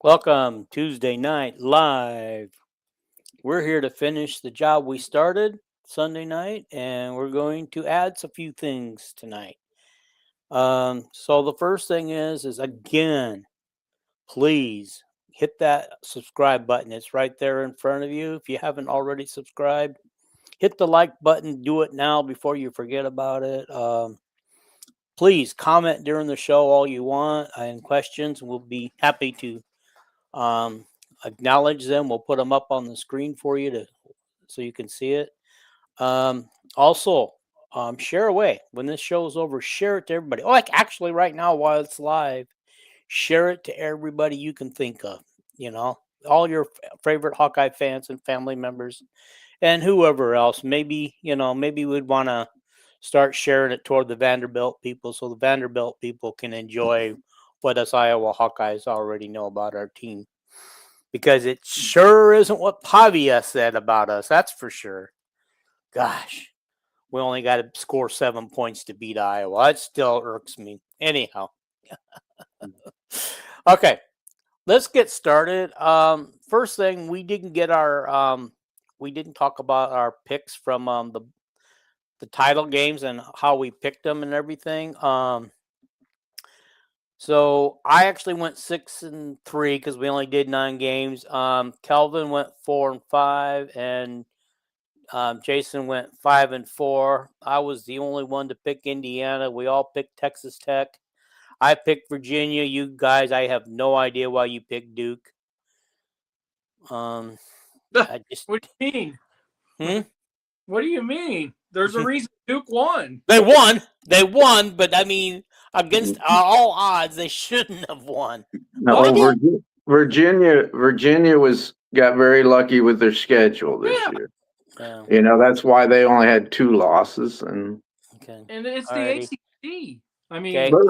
Welcome, Tuesday Night Live. We're here to finish the job we started Sunday night, and we're going to add a few things tonight. So the first thing is again, please hit that subscribe button. It's right there in front of you. If you haven't already subscribed, hit the like button. Do it now before you forget about it. Please comment during the show all you want and questions. We'll be happy to acknowledge them. We'll put them up on the screen for you so you can see it. Also, share away when this show is over. Share it to everybody. Oh, like actually, right now while it's live, share it to everybody you can think of. You know, all your favorite Hawkeye fans and family members, and whoever else. Maybe maybe we'd want to start sharing it toward the Vanderbilt people, so the Vanderbilt people can enjoy what us Iowa Hawkeyes already know about our team. Because it sure isn't what Pavia said about us, that's for sure. Gosh, we only got to score 7 points to beat Iowa. It still irks me. Anyhow. Okay, let's get started. First thing, we didn't talk about our picks from the title games and how we picked them and everything. So I actually went 6-3 because we only did 9 games. Kelvin went 4-5, and Jason went 5-4. I was the only one to pick Indiana. We all picked Texas Tech. I picked Virginia. You guys, I have no idea why you picked Duke. What do you mean? What do you mean? There's a reason Duke won. They won, but I mean, against all odds, they shouldn't have won. No, Virginia got very lucky with their schedule this year. Yeah. You know, that's why they only had 2 losses, and it's the ACC. I mean, okay. But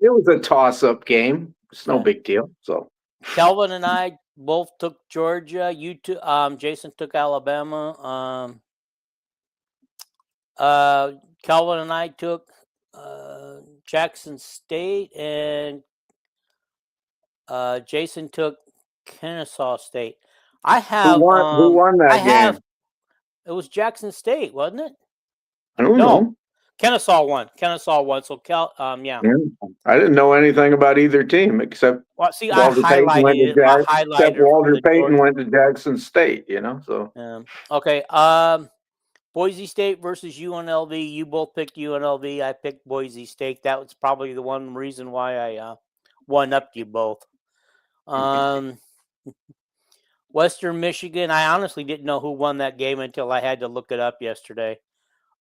it was a toss-up game. It's no big deal. So Kelvin and I both took Georgia. Jason took Alabama. Kelvin and I took Jackson State, and Jason took Kennesaw State. I have who won that game? It was Jackson State, wasn't it? I don't know. Kennesaw won. So yeah. I didn't know anything about either team except I Walter Payton went highlighted to it. except Walter Payton went to Jackson State. You know, so okay. Boise State versus UNLV. You both picked UNLV. I picked Boise State. That was probably the one reason why I one-upped you both. Western Michigan. I honestly didn't know who won that game until I had to look it up yesterday.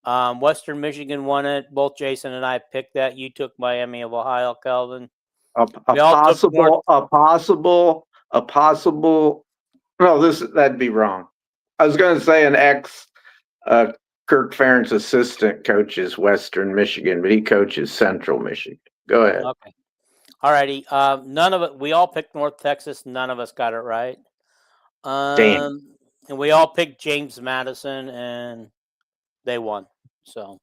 Western Michigan won it. Both Jason and I picked that. You took Miami of Ohio, Calvin. A possible. No, that'd be wrong. I was going to say an ex Kirk Ferentz assistant coaches Western Michigan, but he coaches Central Michigan. Go ahead. Okay. All righty. None of it. We all picked North Texas. None of us got it right. Damn. And we all picked James Madison, and they won. So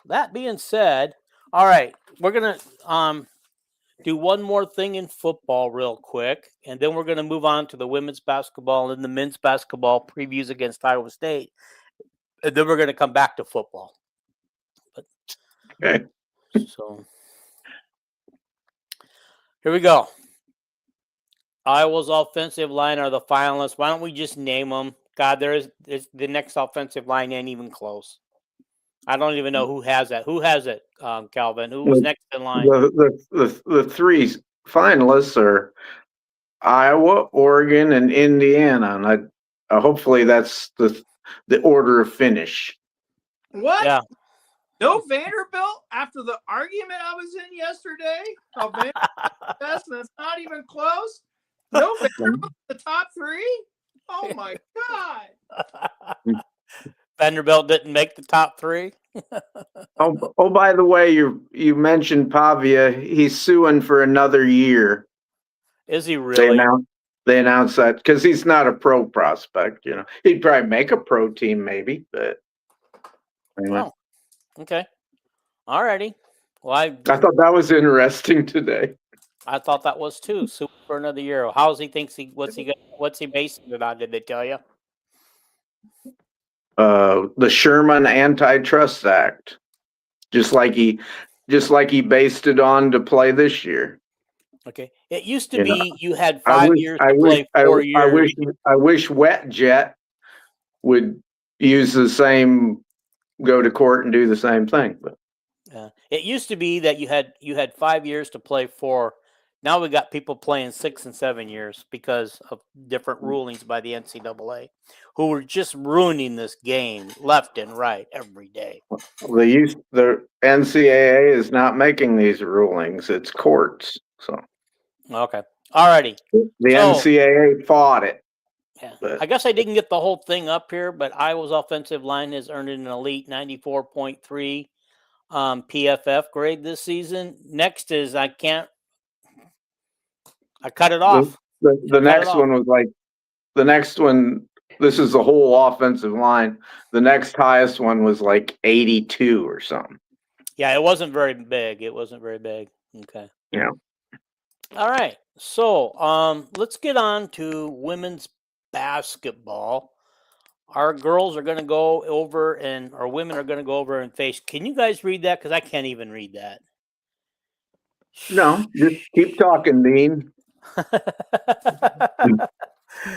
that being said, all right, we're gonna do one more thing in football real quick, and then we're gonna move on to the women's basketball and the men's basketball previews against Iowa State, and then we're gonna come back to football. Okay. So here we go. Iowa's offensive line are the finalists. Why don't we just name them? God, the next offensive line ain't even close. I don't even know who has that. Who has it, Calvin? Who was next in line? The 3 finalists are Iowa, Oregon, and Indiana, and hopefully that's the order of finish. What? Yeah. No Vanderbilt after the argument I was in yesterday? That's not even close. No Vanderbilt in the top 3? Oh my God! Vanderbilt didn't make the top 3. Oh, by the way, you mentioned Pavia. He's suing for another year. Is he really? They announced that because he's not a pro prospect. You know, he'd probably make a pro team, maybe. But anyway. Oh, okay. All righty. Well, I thought that was interesting today. I thought that was too. Super for another year. How's he thinks he? What's he basing it on? Did they tell you? The Sherman Antitrust Act, just like he based it on to play this year. Okay. It used to You know, be you had I 5 wish, years I to wish, play 4 years. I wish WetJet would use the same, go to court and do the same thing. But It used to be that you had 5 years to play 4. Now we got people playing 6 and 7 years because of different rulings by the NCAA, who were just ruining this game left and right every day. the NCAA is not making these rulings; it's courts. So Okay. Alrighty. the So NCAA fought it. yeah, But I guess I didn't get the whole thing up here, but Iowa's offensive line has earned an elite 94.3 PFF grade this season. Next is I cut it off. the Cut it next off. one was like the next one. This is the whole offensive line. The next highest one was like 82 or something. Yeah, it wasn't very big. It wasn't very big. Okay. Yeah. All right. So let's get on to women's basketball. Our girls are going to go over and our women are going to go over and face. Can you guys read that? Because I can't even read that. No, just keep talking, Dean.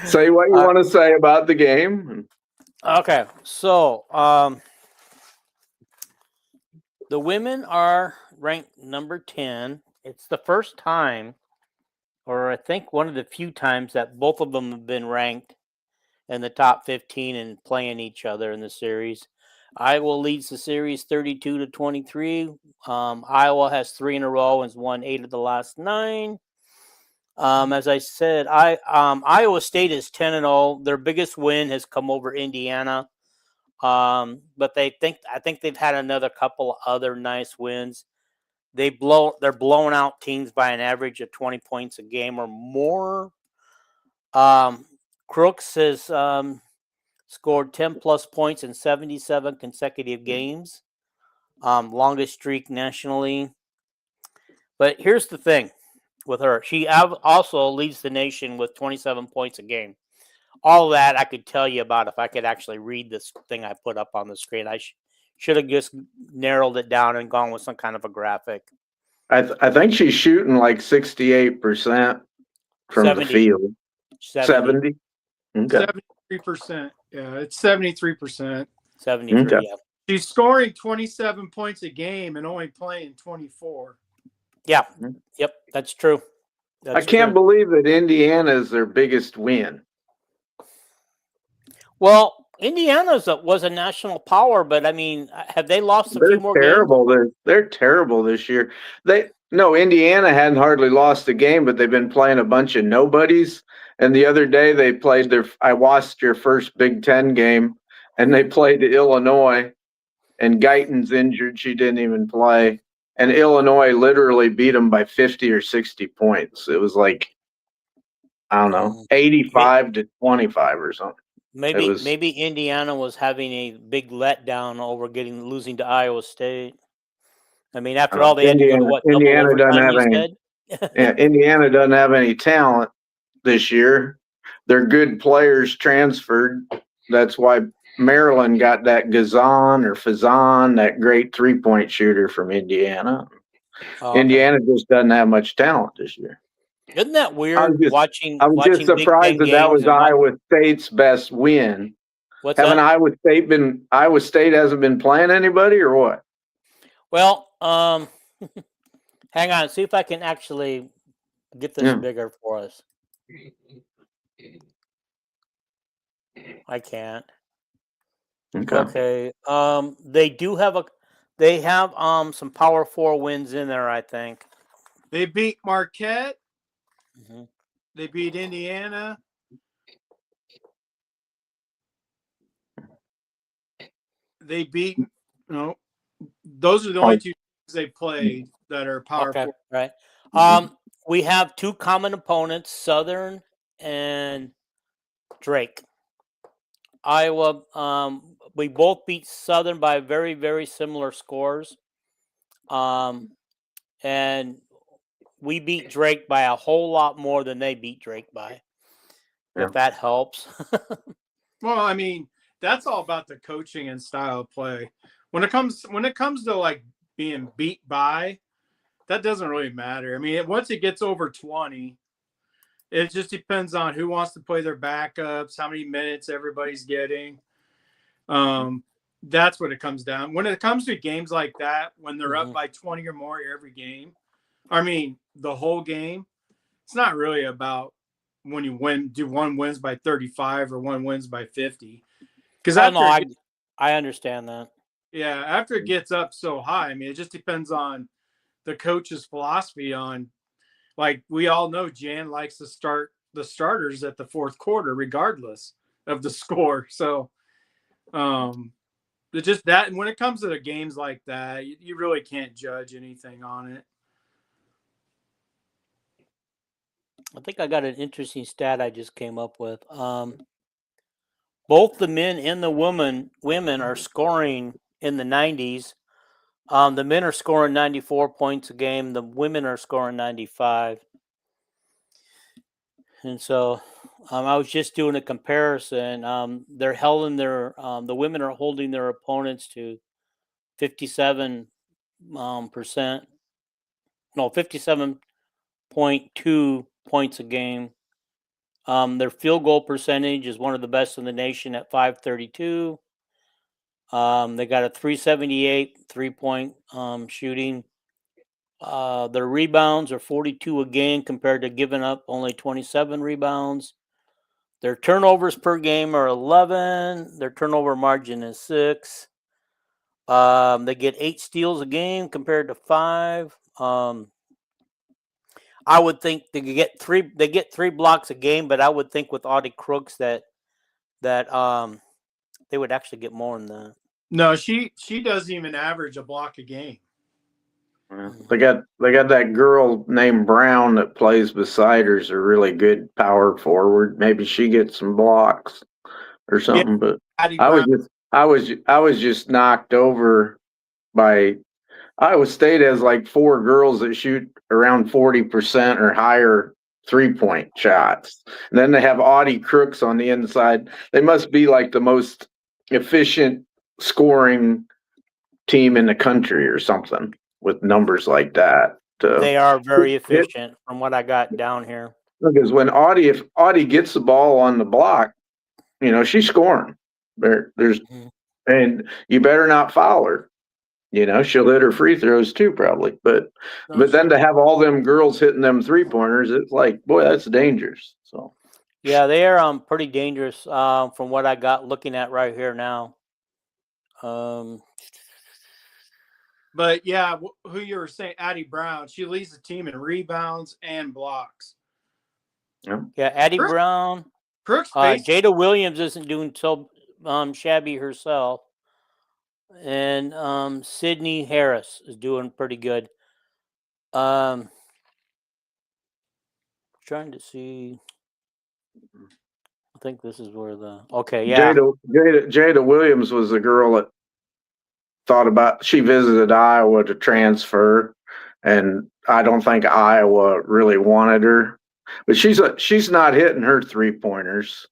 Say what you want to say about the game. Okay. So the women are ranked number 10. It's the first time, or I think one of the few times that both of them have been ranked in the top 15 and playing each other in the series. Iowa leads the series 32-23. Iowa has 3 in a row and has won 8 of the last 9. As I said, Iowa State is 10-0. Their biggest win has come over Indiana. But I think they've had another couple other nice wins. They're blowing out teams by an average of 20 points a game or more. Crooks has scored 10 plus points in 77 consecutive games, longest streak nationally. But here's the thing with her. She also leads the nation with 27 points a game. All that I could tell you about if I could actually read this thing I put up on the screen. I should have just narrowed it down and gone with some kind of a graphic. I think she's shooting like 68% from 70. the field. 70? Okay. 73%. Yeah, it's 73%. 73, Okay. yeah. She's scoring 27 points a game and only playing 24. Yeah. Yep, that's true. I can't believe that Indiana is their biggest win. Well, Indiana was a national power, but I mean, have they lost a few more terrible. games? They're terrible this year. Indiana hadn't hardly lost a game, but they've been playing a bunch of nobodies. And the other day they played I watched your first Big Ten game, and they played Illinois, and Guyton's injured. She didn't even play. And Illinois literally beat them by 50 or 60 points. It was like, I don't know, 85-25 or something. Maybe Indiana was having a big letdown over losing to Iowa State. I mean, after all, they had to go to what? Indiana doesn't have any. Yeah, Indiana doesn't have any talent this year. Their good players transferred. That's why Maryland got that Fazan, that great 3-point shooter from Indiana. okay. Indiana just doesn't have much talent this year. Isn't that weird? Watching just surprised that was Iowa State's best win. What's that? Iowa State hasn't been playing anybody or what? Well, hang on, see if I can actually get this bigger for us. I can't. Okay. They have some Power 4 wins in there, I think. They beat Marquette. Mm-hmm. They beat Indiana. They beat those are the only 2 teams they played that are Power 4. Right. We have 2 common opponents, Southern and Drake. Iowa, we both beat Southern by very, very similar scores. And we beat Drake by a whole lot more than they beat Drake by. Yeah. If that helps. Well, I mean, that's all about the coaching and style of play. When it comes to like being beat by, that doesn't really matter. I mean, once it gets over 20, it just depends on who wants to play their backups, how many minutes everybody's getting. That's what it comes down. When it comes to games like that, when they're up by 20 or more every game, I mean, the whole game, it's not really about when you win, do one wins by 35 or one wins by 50. Because I understand that. Yeah, after it gets up so high, I mean, it just depends on the coach's philosophy on, like, we all know Jan likes to start the starters at the fourth quarter, regardless of the score. So, it's just that when it comes to the games like that, you really can't judge anything on it. I think I got an interesting stat I just came up with. Both the men and the women are scoring in the 90s. The men are scoring 94 points a game. The women are scoring 95. And so I was just doing a comparison. They're holding the women are holding their opponents to 57%. No, 57.2 points a game. Their field goal percentage is one of the best in the nation at .532. They got a .378 3-point shooting. Their rebounds are 42 a game compared to giving up only 27 rebounds. Their turnovers per game are 11. Their turnover margin is 6. They get 8 steals a game compared to 5. I would think they get 3. They get 3 blocks a game, but I would think with Audie Crooks that they would actually get more than that. No, she doesn't even average a block a game. They got that girl named Brown that plays beside her, is a really good power forward. Maybe she gets some blocks or something. But I was just knocked over by Iowa State has like 4 girls that shoot around 40% or higher 3-point shots. And then they have Audie Crooks on the inside. They must be like the most efficient scoring team in the country or something with numbers like that. They are very efficient from what I got down here. Because if Audie gets the ball on the block, she's scoring. And you better not foul her. She'll hit her free throws too, probably. But then to have all them girls hitting them 3-pointers, it's like, boy, that's dangerous. So yeah, they are pretty dangerous from what I got looking at right here now. But yeah, who you were saying, Addie Brown, she leads the team in rebounds and blocks. Yeah, Addie Brown. Crooks. Jada Williams isn't doing so shabby herself. And Sydney Harris is doing pretty good. Trying to see. I think this is where Jada Williams was the girl that thought about. She visited Iowa to transfer, and I don't think Iowa really wanted her. But she's not hitting her 3-pointers.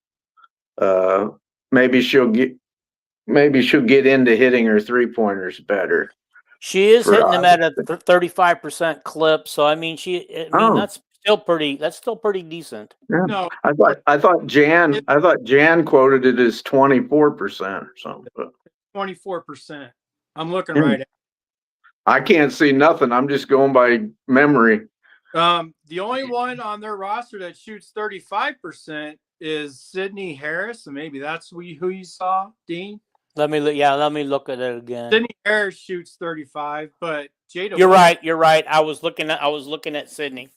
Maybe she'll get into hitting her 3-pointers better. She is hitting them at a 35% clip. So I mean, that's still pretty decent. Yeah. No, I thought Jan quoted it as 24% or something. 24%. I'm looking right at it. I can't see nothing. I'm just going by memory. The only one on their roster that shoots 35% is Sydney Harris, and maybe that's who you saw, Dean. Let me look at it again. Sydney Harris shoots 35, but Jada. You're right. I was looking at Sydney.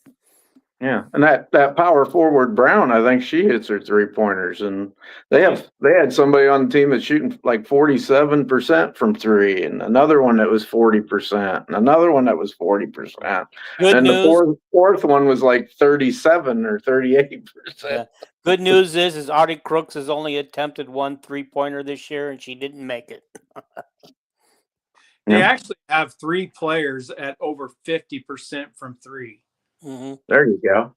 Yeah, and that power forward Brown, I think she hits her 3-pointers, and they had somebody on the team that's shooting like 47% from 3, and another one that was 40%, and another one that was 40%. Good news. The fourth one was like 37 or 38%. Yeah. Good news is Audie Crooks has only attempted 1 3-pointer this year, and she didn't make it. They actually have 3 players at over 50% from 3. Mm-hmm. There you go.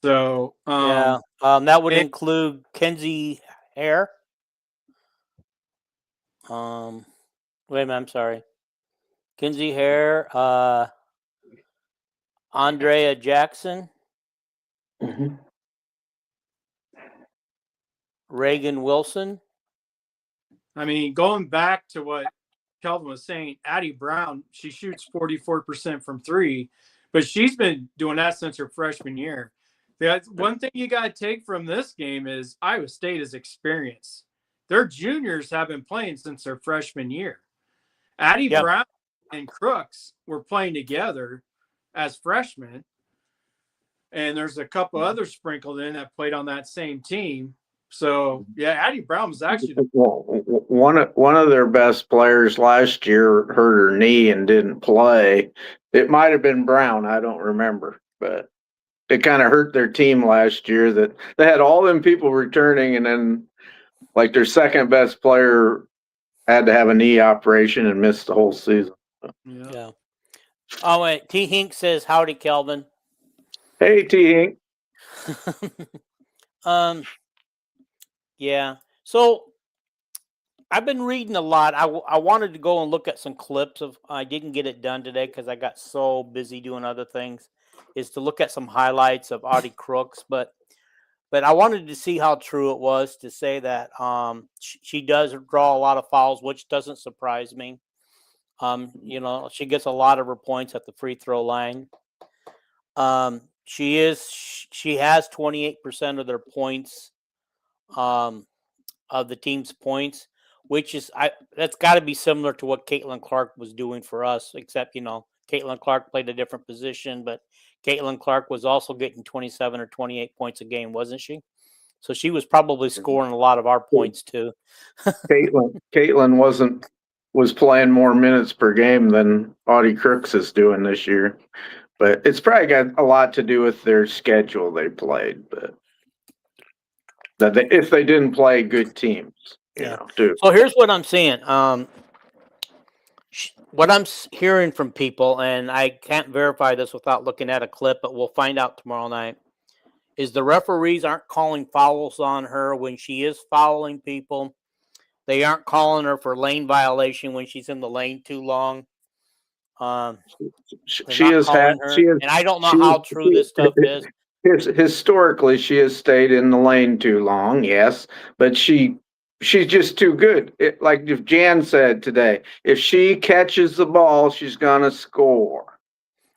So Yeah, that would and- include Kenzie Hare. Wait a minute, I'm sorry. Kenzie Hare, Andrea Jackson, Mhm. Reagan Wilson. I mean, going back to what Kelvin was saying, Addie Brown, she shoots 44% from three, but she's been doing that since her freshman year. One thing you got to take from this game is Iowa State is experience. Their juniors have been playing since their freshman year. Addie Brown and Crooks were playing together as freshmen, and there's a couple others sprinkled in that played on that same team. So yeah, Addie Brown was actually one of their best players last year hurt her knee and didn't play. It might have been Brown, I don't remember, but it kind of hurt their team last year that they had all them people returning, and then like their second best player had to have a knee operation and missed the whole season. Yeah. Oh wait, T Hink says howdy, Kelvin. Hey, T Hink. Yeah. So I've been reading a lot. I wanted to go and look at some clips of. I didn't get it done today because I got so busy doing other things. Is to look at some highlights of Audie Crooks, but I wanted to see how true it was to say that she does draw a lot of fouls, which doesn't surprise me. You know, she gets a lot of her points at the free throw line. She has 28% of their points, of the team's points, which is that's got to be similar to what Caitlin Clark was doing for us, except Caitlin Clark played a different position, but Caitlin Clark was also getting 27 or 28 points a game, wasn't she? So she was probably scoring a lot of our points too. Caitlin was playing more minutes per game than Audie Crooks is doing this year, but it's probably got a lot to do with their schedule they played. But if they didn't play good teams, too. So here's what I'm seeing. What I'm hearing from people, and I can't verify this without looking at a clip, but we'll find out tomorrow night, is the referees aren't calling fouls on her when she is fouling people. They aren't calling her for lane violation when she's in the lane too long. She has had, and I don't know how true this stuff is. Historically, she has stayed in the lane too long, yes, but she's just too good. Like if Jan said today, if she catches the ball, she's gonna score.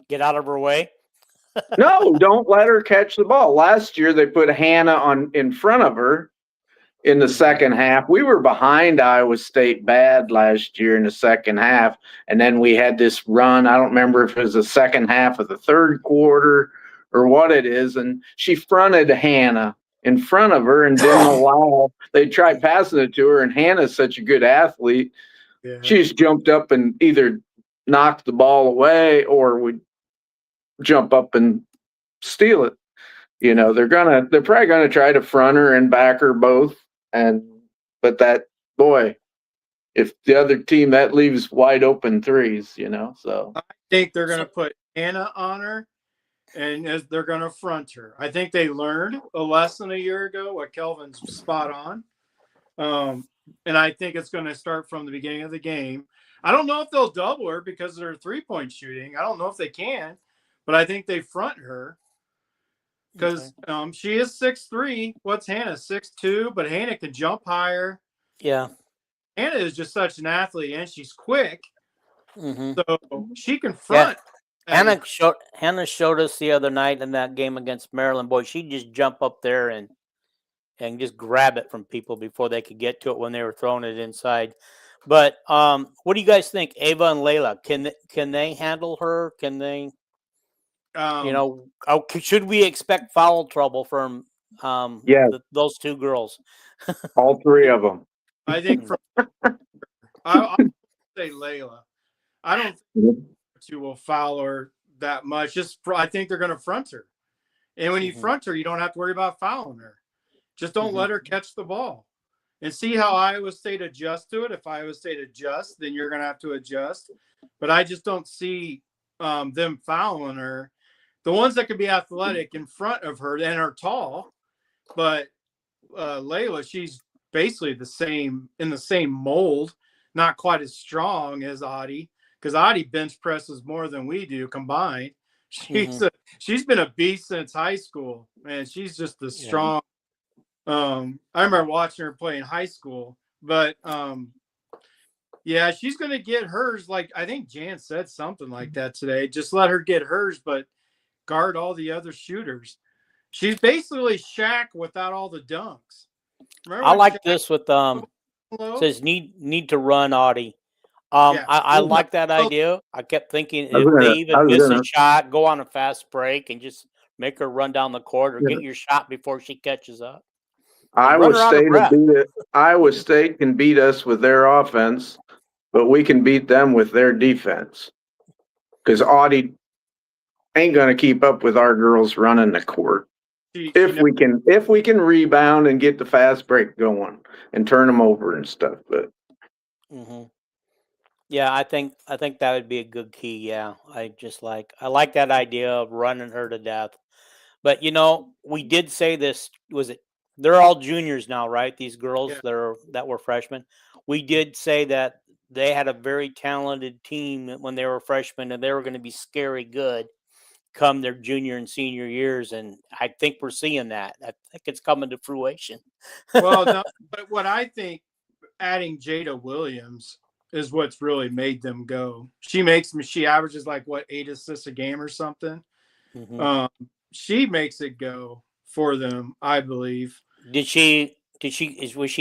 Get out of her way. No, don't let her catch the ball. Last year they put Hannah in front of her in the second half. We were behind Iowa State bad last year in the second half, and then we had this run. I don't remember if it was the second half of the third quarter or what it is, and she fronted Hannah in front of her and didn't allow. They tried passing it to her, and Hannah's such a good athlete. Yeah. She just jumped up and either knocked the ball away or would jump up and steal it. They're probably gonna try to front her and back her both. But that boy, if the other team, that leaves wide open threes, so I think they're going to put Hannah on her and they're going to front her. I think they learned a lesson a year ago, what Kelvin's spot on. And I think it's going to start from the beginning of the game. I don't know if they'll double her because of their 3-point shooting. I don't know if they can, but I think they front her. Because she is 6'3". What's Hannah? 6'2", but Hannah can jump higher. Yeah. Hannah is just such an athlete, and she's quick. Mm-hmm. So she can front. Yeah. Hannah showed us the other night in that game against Maryland. Boy, she'd just jump up there and just grab it from people before they could get to it when they were throwing it inside. But what do you guys think, Ava and Layla? Can they handle her? Can they? Should we expect foul trouble from those two girls? All three of them. I think I'll say Layla. I don't think she will foul her that much. I think they're going to front her. And when you front her, you don't have to worry about fouling her. Just don't let her catch the ball. And see how Iowa State adjusts to it. If Iowa State adjusts, then you're going to have to adjust. But I just don't see them fouling her the ones that could be athletic in front of her and are tall, but Layla, she's basically in the same mold, not quite as strong as Audie, because Audie bench presses more than we do combined. She's been a beast since high school, man. She's just a strong. I remember watching her play in high school, but yeah, she's gonna get hers. Like I think Jan said something like that today. Just let her get hers, but guard all the other shooters. She's basically Shaq without all the dunks. Remember I like Shaq this with says need to run Audie. I like that idea. I kept thinking if they even miss a shot, go on a fast break and just make her run down the court or get your shot before she catches up. Iowa State can beat us with their offense, but we can beat them with their defense. Because Audie ain't going to keep up with our girls running the court. If we can rebound and get the fast break going and turn them over and stuff, but yeah, I think that would be a good key. Yeah, I like that idea of running her to death. But we did say this. They're all juniors now, right? These girls that were freshmen. We did say that they had a very talented team when they were freshmen, and they were going to be scary good come their junior and senior years, and I think we're seeing that. I think it's coming to fruition. Well, no, but what I think, adding Jada Williams is what's really made them go. She averages 8 assists a game or something. She makes it go for them, I believe. Was she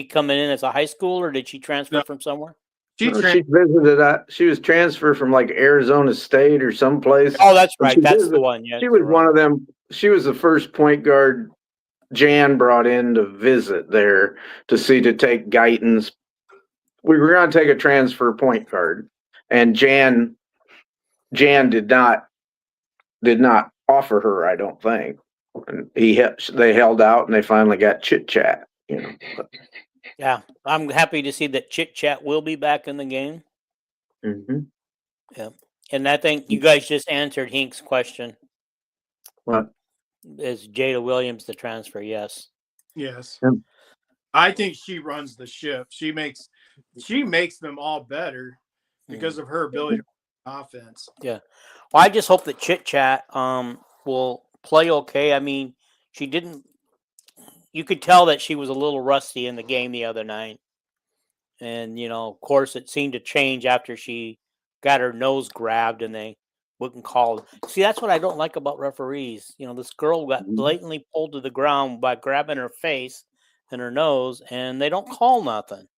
coming in as a high school, or did she transfer from somewhere? She visited. She was transferred from Arizona State or someplace. Oh, that's right. That's the one. Yeah, she was one of them. She was the first point guard Jan brought in to visit there to take Guyton's. We were going to take a transfer point guard, and Jan did not offer her. I don't think. And they held out, and they finally got Chit Chat. Yeah, I'm happy to see that Chit Chat will be back in the game. Yeah, and I think you guys just answered Hink's question. What? Is Jada Williams the transfer? Yes. Yes. I think she runs the ship. She makes them all better because of her ability to run offense. Yeah. Well, I just hope that Chit Chat will play okay. I mean, she didn't. You could tell that she was a little rusty in the game the other night. And, of course, it seemed to change after she got her nose grabbed and they wouldn't call it. See, that's what I don't like about referees. This girl got blatantly pulled to the ground by grabbing her face and her nose, and they don't call nothing.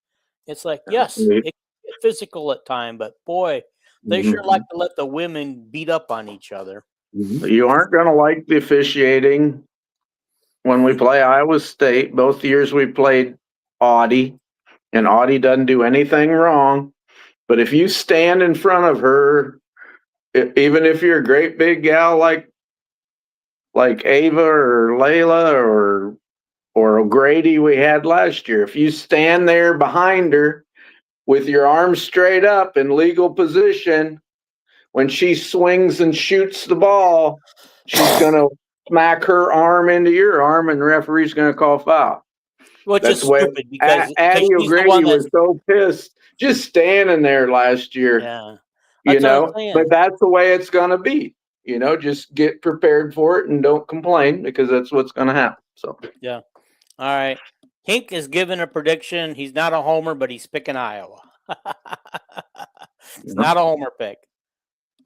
It's yes, it can get physical at time, but boy, they sure like to let the women beat up on each other. You aren't going to like the officiating. When we play Iowa State, both years we played Audie, and Audie doesn't do anything wrong. But if you stand in front of her, even if you're a great big gal like Ava or Layla or O'Grady we had last year, if you stand there behind her with your arms straight up in legal position, when she swings and shoots the ball, she's going to smack her arm into your arm, and the referee's going to call foul. Which is stupid because Addie O'Grady was so pissed just standing there last year. Yeah, but that's the way it's going to be. Just get prepared for it and don't complain because that's what's going to happen. So yeah, all right. Hink is giving a prediction. He's not a homer, but he's picking Iowa. It's not a homer pick.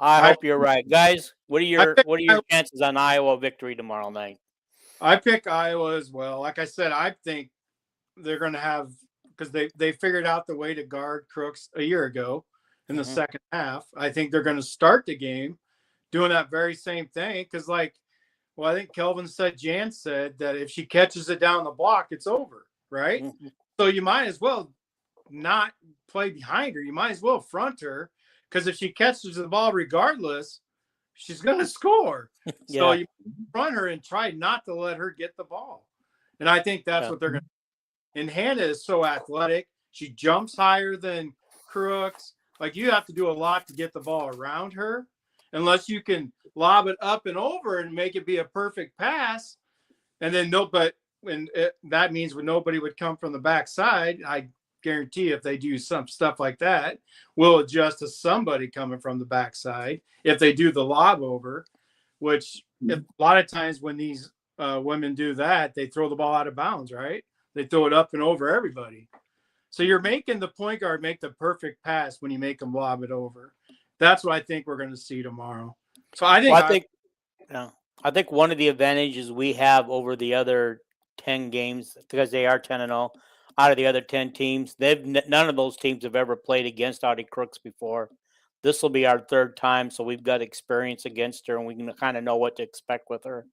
I hope you're right, guys. What are your chances on Iowa victory tomorrow night? I pick Iowa as well. Like I said, I think they're going to have because they figured out the way to guard Crooks a year ago in the second half. I think they're going to start the game doing that very same thing because, I think Jan said that if she catches it down the block, it's over, right? So you might as well not play behind her. You might as well front her. Because if she catches the ball regardless, she's going to score. So you front her and try not to let her get the ball. And I think that's what they're going to do. And Hannah is so athletic. She jumps higher than Crooks. You have to do a lot to get the ball around her. unless you can lob it up and over and make it be a perfect pass. And then that means when nobody would come from the backside, I guarantee if they do some stuff like that, we'll adjust to somebody coming from the backside if they do the lob over, which a lot of times when these women do that, they throw the ball out of bounds, right? They throw it up and over everybody. So you're making the point guard make the perfect pass when you make them lob it over. That's what I think we're going to see tomorrow. So I think one of the advantages we have over the other 10 games, because they are 10-0, out of the other 10 teams, none of those teams have ever played against Audie Crooks before. This will be our third time, so we've got experience against her, and we can kind of know what to expect with her.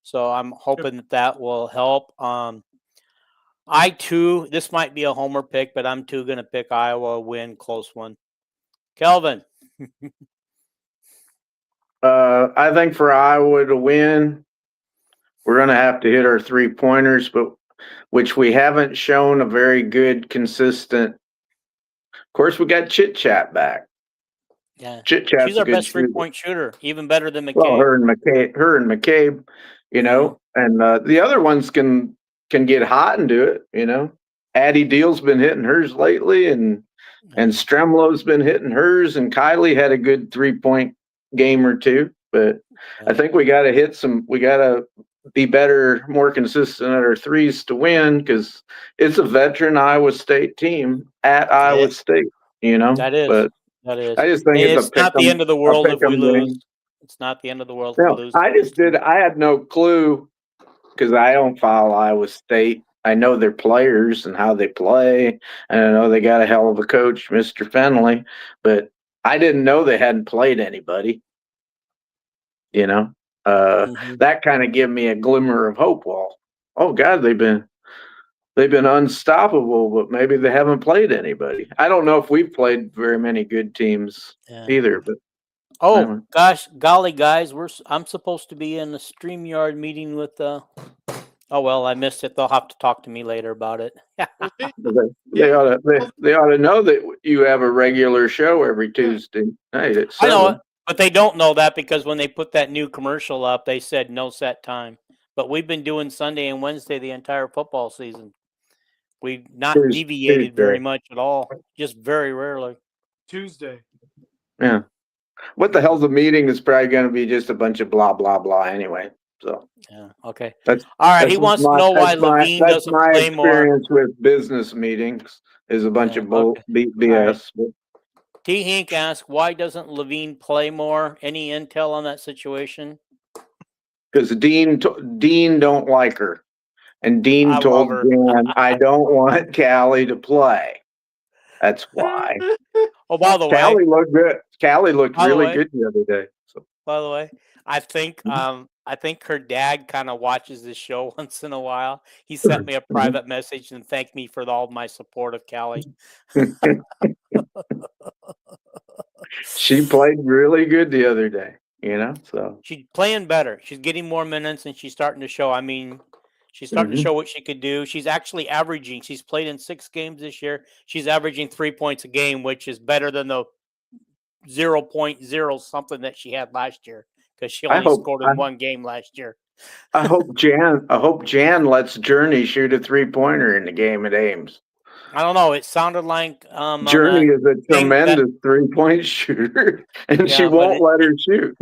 So I'm hoping that will help. I too, this might be a homer pick, but I'm too going to pick Iowa win, close one. Kelvin. I think for Iowa to win, we're going to have to hit our 3-pointers, but which we haven't shown a very good, consistent. Of course, we got Chit Chat back. Yeah, Chit Chat's she's our best 3-point shooter, even better than McCabe. Well, her and McCabe, you know, and the other ones can get hot and do it, you know. Addie Deal's been hitting hers lately, and Stremlo's been hitting hers, and Kylie had a good 3-point game or two. But I think we got to be better, more consistent at our threes to win, because it's a veteran Iowa State team at Iowa State, you know. That is. But that is. I just think it's not the end of the world if we lose. Game. It's not the end of the world if we lose. I had no clue, because I don't follow Iowa State. I know their players and how they play, and I know they got a hell of a coach, Mr. Fenley, but I didn't know they hadn't played anybody. You know, that kind of gave me a glimmer of hope. Well, oh God, they've been unstoppable, but maybe they haven't played anybody. I don't know if we've played very many good teams either. But gosh, golly, guys, I'm supposed to be in a StreamYard meeting with. Oh well, I missed it. They'll have to talk to me later about it. they ought to know that you have a regular show every Tuesday night at 7. I know it, but they don't know that, because when they put that new commercial up, they said no set time. But we've been doing Sunday and Wednesday the entire football season. We've not deviated very much at all, just very rarely. Tuesday. Yeah. What the hell's a meeting is probably going to be just a bunch of blah, blah, blah anyway. So yeah, okay. All right, he wants to know why Levine doesn't play more. My experience with business meetings is a bunch of BS. Right. T. Hink asks, why doesn't Levine play more? Any intel on that situation? Because Dean don't like her, and Dean told Dan, I don't want Callie to play. That's why. Oh, by the way, Callie looked good. Callie looked really good the other day. So. By the way, I think her dad kind of watches this show once in a while. He sent me a private message and thanked me for all my support of Callie. She played really good the other day, you know. So she's playing better. She's getting more minutes, and she's starting to show. I mean, she's starting to show what she could do. She's actually averaging. She's played in 6 games this year. She's averaging 3 points a game, which is better than the 0.0 something that she had last year, because she only scored in 1 game last year. I hope Jan lets Journey shoot a 3-pointer in the game at Ames. I don't know. It sounded like Journey is a tremendous 3-point shooter, and she won't let her shoot.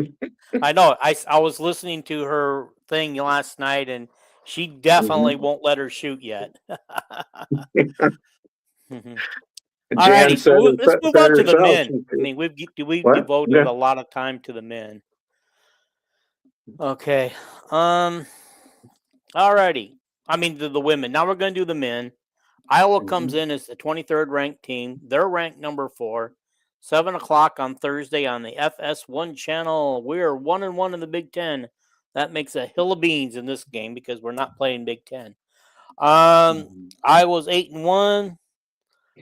I know. I was listening to her thing last night, and she definitely won't let her shoot yet. All righty, so let's move on to the men. I mean, we've devoted a lot of time to the men. Okay. All righty. I mean, the women. Now we're going to do the men. Iowa comes in as the 23rd ranked team. They're ranked number 4. 7 o'clock on Thursday on the FS1 channel. We're 1-1 in the Big Ten. That makes a hill of beans in this game because we're not playing Big Ten. Iowa's 8-1.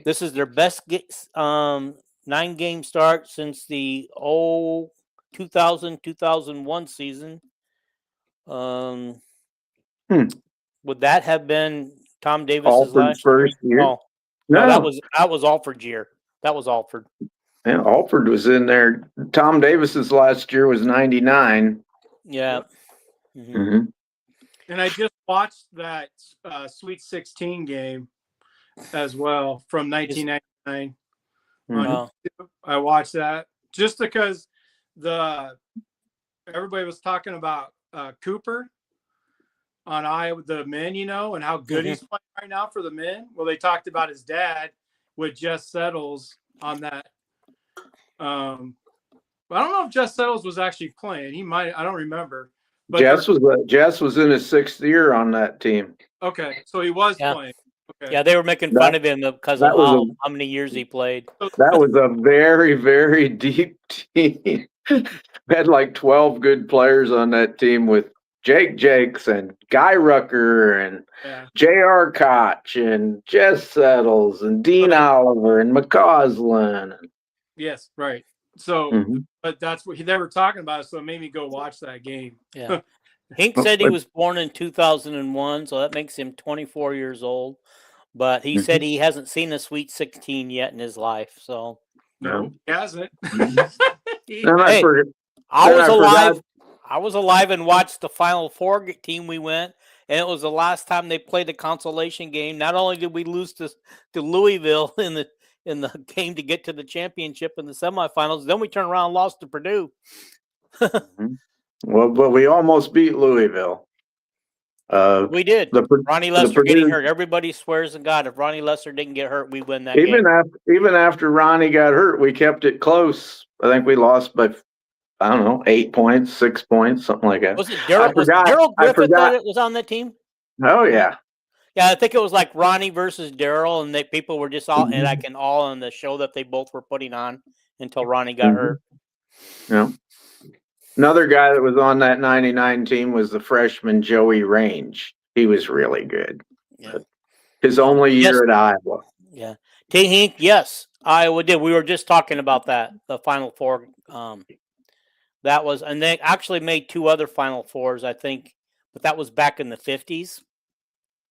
This is their best 9-game start since the 2000-2001 season. Would that have been Tom Davis's last first year? No, that was Alford's year. That was Alford. Yeah, Alford was in there. Tom Davis's last year was 99. Yeah. Mhm. Mm-hmm. And I just watched that Sweet 16 game as well from 1999 on Wow. YouTube. I watched that just because everybody was talking about Cooper on the men, and how good he's playing right now for the men. Well, they talked about his dad with Jess Settles on that. I don't know if Jess Settles was actually playing. He might. I don't remember. But Jess was in his 6th year on that team. Okay, so he was playing. Okay. Yeah, they were making fun of him because of how many years he played. That was a very, very deep team. We had like 12 good players on that team with Jake Jakes and Guy Rucker and J.R. Koch and Jess Settles and Dean Oliver and McCausland. Yes, right. So, but that's what they were talking about, so it made me go watch that game. Yeah. Hink said he was born in 2001, so that makes him 24 years old. But he said he hasn't seen a Sweet 16 yet in his life. So no, he hasn't. I was alive. I was alive and watched the Final Four team we went, and it was the last time they played the consolation game. Not only did we lose to Louisville in the game to get to the championship in the semifinals, then we turned around and lost to Purdue. Well, but we almost beat Louisville. We did. Ronnie Lester getting hurt. Everybody swears to God if Ronnie Lester didn't get hurt, we win that game. Even after Ronnie got hurt, we kept it close. I think we lost by, I don't know, 8 points, 6 points, something like that. Was it Daryl Griffith that was on that team? Oh, yeah. Yeah, I think it was like Ronnie versus Daryl, and people were just all all on the show that they both were putting on until Ronnie got hurt. Yeah. Another guy that was on that 99 team was the freshman Joey Range. He was really good. Yeah. His only year at Iowa. Yeah. Hink, yes, Iowa did. We were just talking about that, the Final Four. That was, and they actually made 2 other Final Fours, I think, but that was back in the 50s.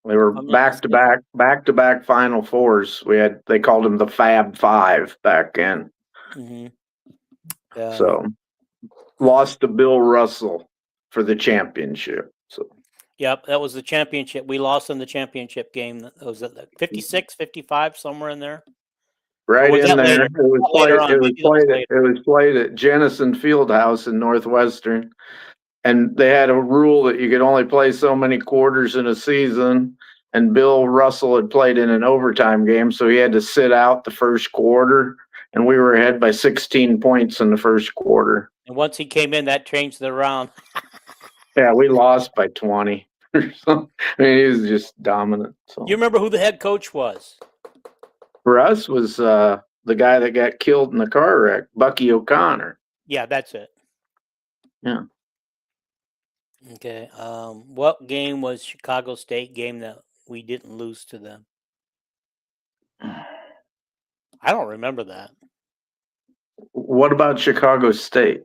They were back-to-back Final Fours. They called them the Fab Five back then. So lost to Bill Russell for the championship. So yep, that was the championship. We lost in the championship game. That was at 56, 55, somewhere in there. Right in there. It was played at Jennison Fieldhouse in Northwestern. And they had a rule that you could only play so many quarters in a season. And Bill Russell had played in an overtime game, so he had to sit out the first quarter. And we were ahead by 16 points in the first quarter. And once he came in, that changed the round. Yeah, we lost by 20. I mean, he was just dominant. So. You remember who the head coach was? For us was the guy that got killed in the car wreck, Bucky O'Connor. Yeah, that's it. Yeah. Okay. What game was Chicago State game that we didn't lose to them? I don't remember that. What about Chicago State?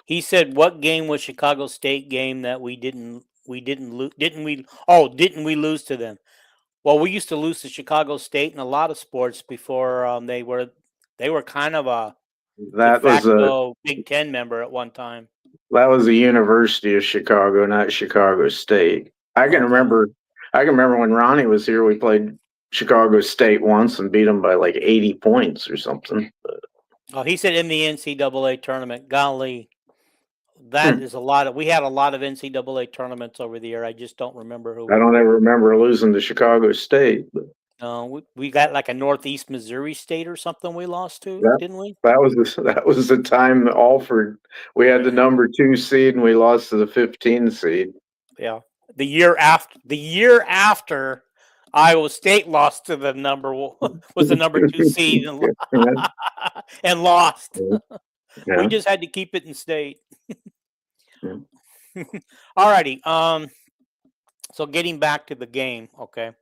He said, "What game was Chicago State game that we didn't lose? Didn't we lose to them?" Well, we used to lose to Chicago State in a lot of sports before they were kind of a Big Ten member at one time. That was the University of Chicago, not Chicago State. I can remember when Ronnie was here, we played Chicago State once and beat them by like 80 points or something. Oh, he said in the NCAA tournament. Golly, that is a lot. We had a lot of NCAA tournaments over the year. I just don't remember who. I don't ever remember losing to Chicago State. No, we got like a Northeast Missouri State or something we lost to, didn't we? That was the time Alford, we had the number 2 seed and we lost to the 15 seed. Yeah. The year after Iowa State lost to the number 2 seed and lost. Yeah. We just had to keep it in state. All righty. So getting back to the game, okay.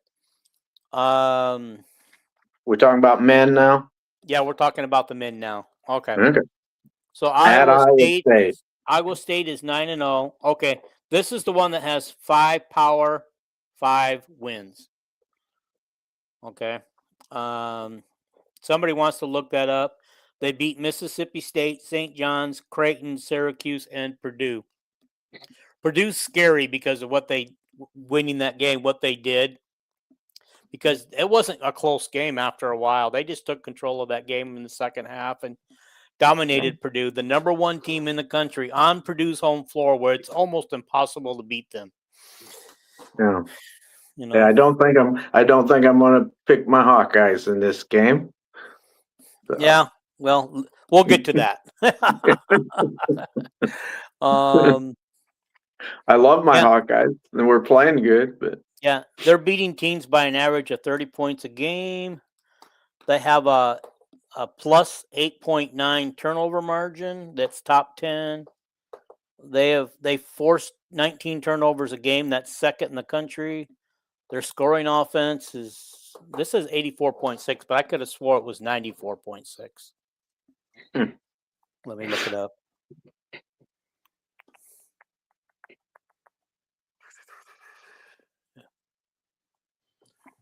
We're talking about men now? Yeah, we're talking about the men now. Okay. So Iowa State is 9-0. Okay. This is the one that has 5 Power 5 wins. Okay. Somebody wants to look that up. They beat Mississippi State, St. John's, Creighton, Syracuse, and Purdue. Purdue's scary because of what they winning that game, what they did. Because it wasn't a close game after a while. They just took control of that game in the second half and dominated Purdue, the number 1 team in the country, on Purdue's home floor, where it's almost impossible to beat them. Yeah. You know? Yeah, I don't think I'm going to pick my Hawkeyes in this game. So. Yeah, well, we'll get to that. I love my Hawkeyes, and we're playing good, but yeah, they're beating teams by an average of 30 points a game. They have a plus 8.9 turnover margin. That's top 10. They forced 19 turnovers a game. That's second in the country. Their scoring offense is 84.6, but I could have swore it was 94.6. Let me look it up.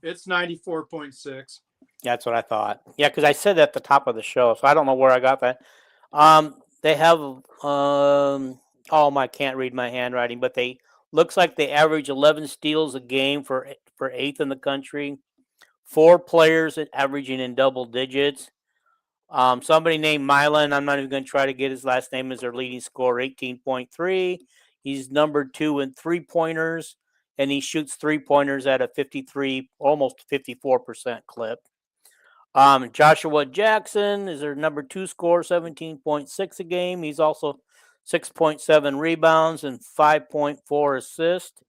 It's 94.6. That's what I thought. Yeah, because I said at the top of the show, so I don't know where I got that. They have I can't read my handwriting, but they looks like they average 11 steals a game for 8th in the country. 4 players averaging in double digits. Somebody named Milan, I'm not even going to try to get his last name, as their leading scorer, 18.3. He's number 2 in 3-pointers, and he shoots 3-pointers at a 53, almost 54% clip. Joshua Jackson is their number 2 scorer, 17.6 a game. He's also 6.7 rebounds and 5.4 assists.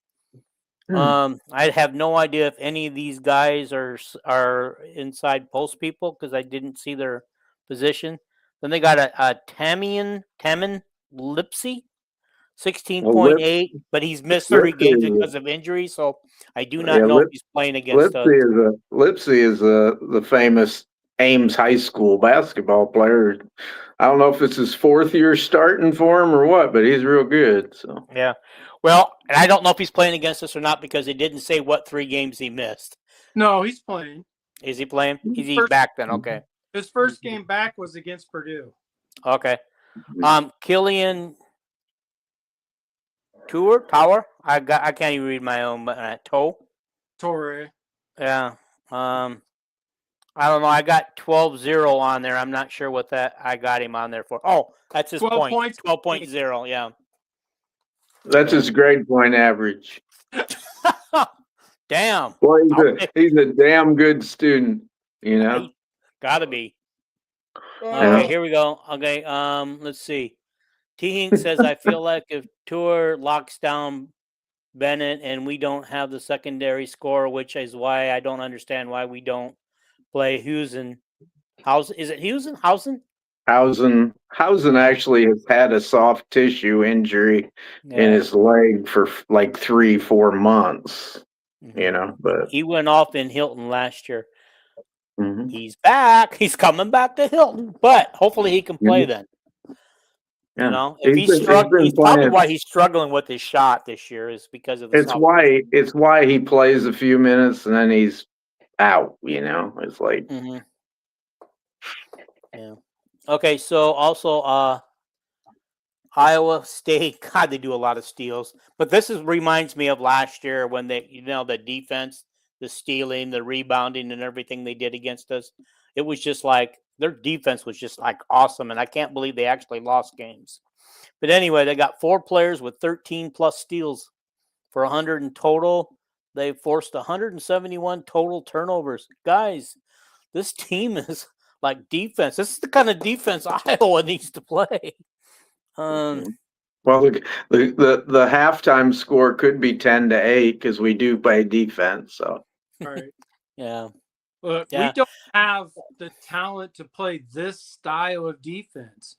I have no idea if any of these guys are inside post people, because I didn't see their position. Then they got a Tamin Lipsy, 16.8, but he's missed 3 games because of injury, so I do not know if he's playing against us. Lipsy is the famous Ames High School basketball player. I don't know if it's his 4th year starting for him or what, but he's real good. So yeah, well, and I don't know if he's playing against us or not, because it didn't say what 3 games he missed. No, he's playing. Is he playing? Is he back then? Okay. His first game back was against Purdue. Okay. Killian Tower. I can't even read my own Torre. Yeah. I don't know. I got 12-0 on there. I'm not sure what that I got him on there for. Oh, that's his 12 point. 12.0. Yeah. that's his grade point average. Damn. Well, he's a damn good student, you know. Gotta be. Okay, here we go. Okay, let's see. T. Hink says, I feel like if Tour locks down Bennett and we don't have the secondary score, which is why I don't understand why we don't play Hausen. Is it Hausen? Hausen actually has had a soft tissue injury in his leg for like 3-4 months, you know, but he went off in Hilton last year. He's back. He's coming back to Hilton, but hopefully he can play then. Yeah. You know, if he's struggling, he's probably why he's struggling with his shot this year is because of the it's why he plays a few minutes and then he's out, you know. It's like yeah. Okay, so also Iowa State, God, they do a lot of steals. But this reminds me of last year when they, the defense, the stealing, the rebounding, and everything they did against us. It was just like their defense was just like awesome, and I can't believe they actually lost games. But anyway, they got 4 players with 13 plus steals for 100 in total. They forced 171 total turnovers. Guys, this team is like defense. This is the kind of defense Iowa needs to play. Well, the halftime score could be 10-8 because we do play defense. So right, yeah. Look, we don't have the talent to play this style of defense.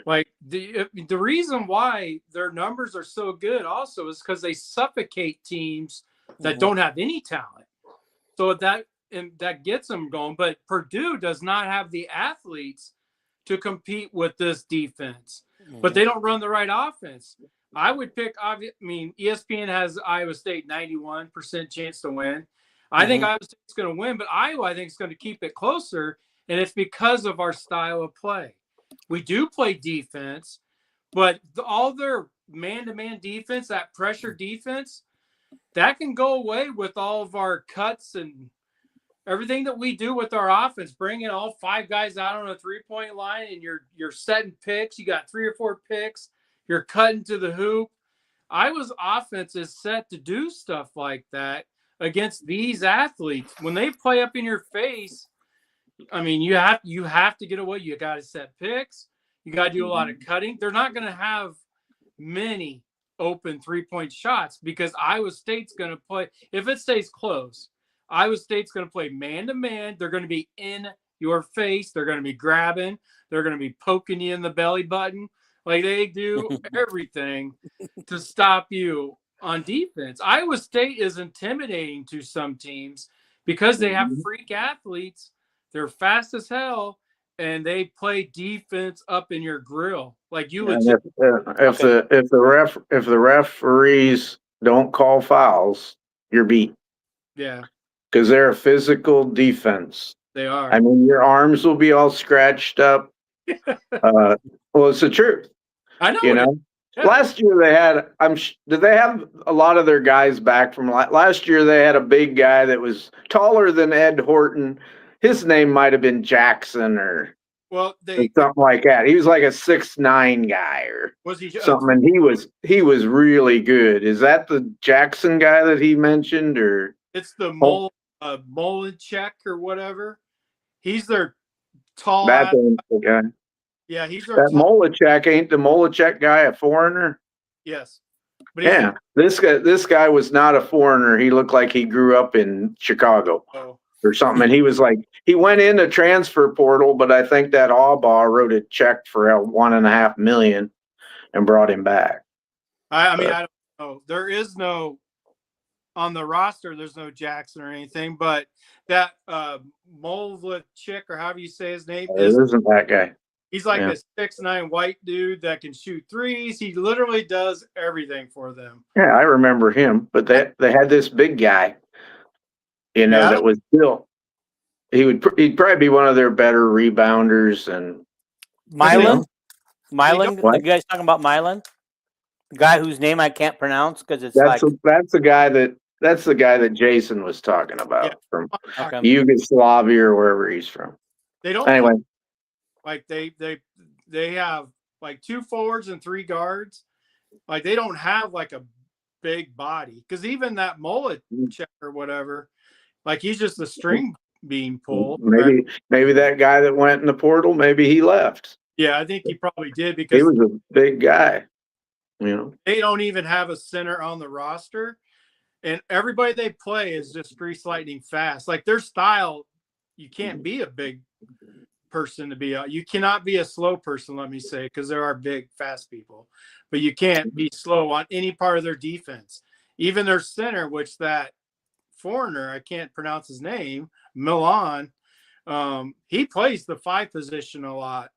Like the reason why their numbers are so good also is because they suffocate teams that don't have any talent. So that gets them going. But Purdue does not have the athletes to compete with this defense. But they don't run the right offense. I would pick. ESPN has Iowa State 91% chance to win. I think Iowa State's going to win, but Iowa, I think, is going to keep it closer. And it's because of our style of play. We do play defense, but all their man-to-man defense, that pressure defense, that can go away with all of our cuts and everything that we do with our offense, bringing all 5 guys out on a 3-point line, and you're setting picks. You got 3 or 4 picks. You're cutting to the hoop. Iowa's offense is set to do stuff like that against these athletes. When they play up in your face, I mean, you have to get away. You got to set picks. You got to do a lot of cutting. They're not going to have many open 3-point shots because Iowa State's going to play. If it stays close, Iowa State's going to play man-to-man. They're going to be in your face. They're going to be grabbing. They're going to be poking you in the belly button. Like, they do everything to stop you on defense. Iowa State is intimidating to some teams because they have freak athletes. They're fast as hell, and they play defense up in your grill. Like, you would. If the referees don't call fouls, you're beat. Yeah, because they're a physical defense. they are. I mean, your arms will be all scratched up. Well, it's the truth. I know. You know, Yeah. last year they had. Did they have a lot of their guys back from last year? They had a big guy that was taller than Ed Horton. His name might have been Jackson or something like that. He was like a 6'9" guy or something, and he was really good. Is that the Jackson guy that he mentioned, or it's the Molenchek or whatever? He's their tall. That ain't the guy. Yeah, he's their that Molenchek. Ain't the Molenchek guy a foreigner? Yes. But yeah, this guy was not a foreigner. He looked like he grew up in Chicago or something. And he was like, he went in the transfer portal, but I think that Aubaugh wrote a check for $1.5 million and brought him back. I mean, I don't know. There is no on the roster. There's no Jackson or anything, but that Molenchek or however you say his name isn't that guy. He's like a 6'9" white dude that can shoot threes. He literally does everything for them. Yeah, I remember him. But they had this big guy, that was built. He'd probably be one of their better rebounders. And Milan, the guy's talking about Milan, the guy whose name I can't pronounce because that's the guy that Jason was talking about from Yugoslavia or wherever he's from. They don't anyway. Like they have like 2 forwards and 3 guards. Like they don't have like a big body because even that Molenchek or whatever, like he's just a string being pulled. Maybe that guy that went in the portal, maybe he left. Yeah, I think he probably did because he was a big guy. They don't even have a center on the roster, and everybody they play is just grease lightning fast. Like their style, you can't be a big person to be you cannot be a slow person, let me say, because there are big fast people, but you can't be slow on any part of their defense. Even their center, which that foreigner, I can't pronounce his name, Milan, he plays the 5 position a lot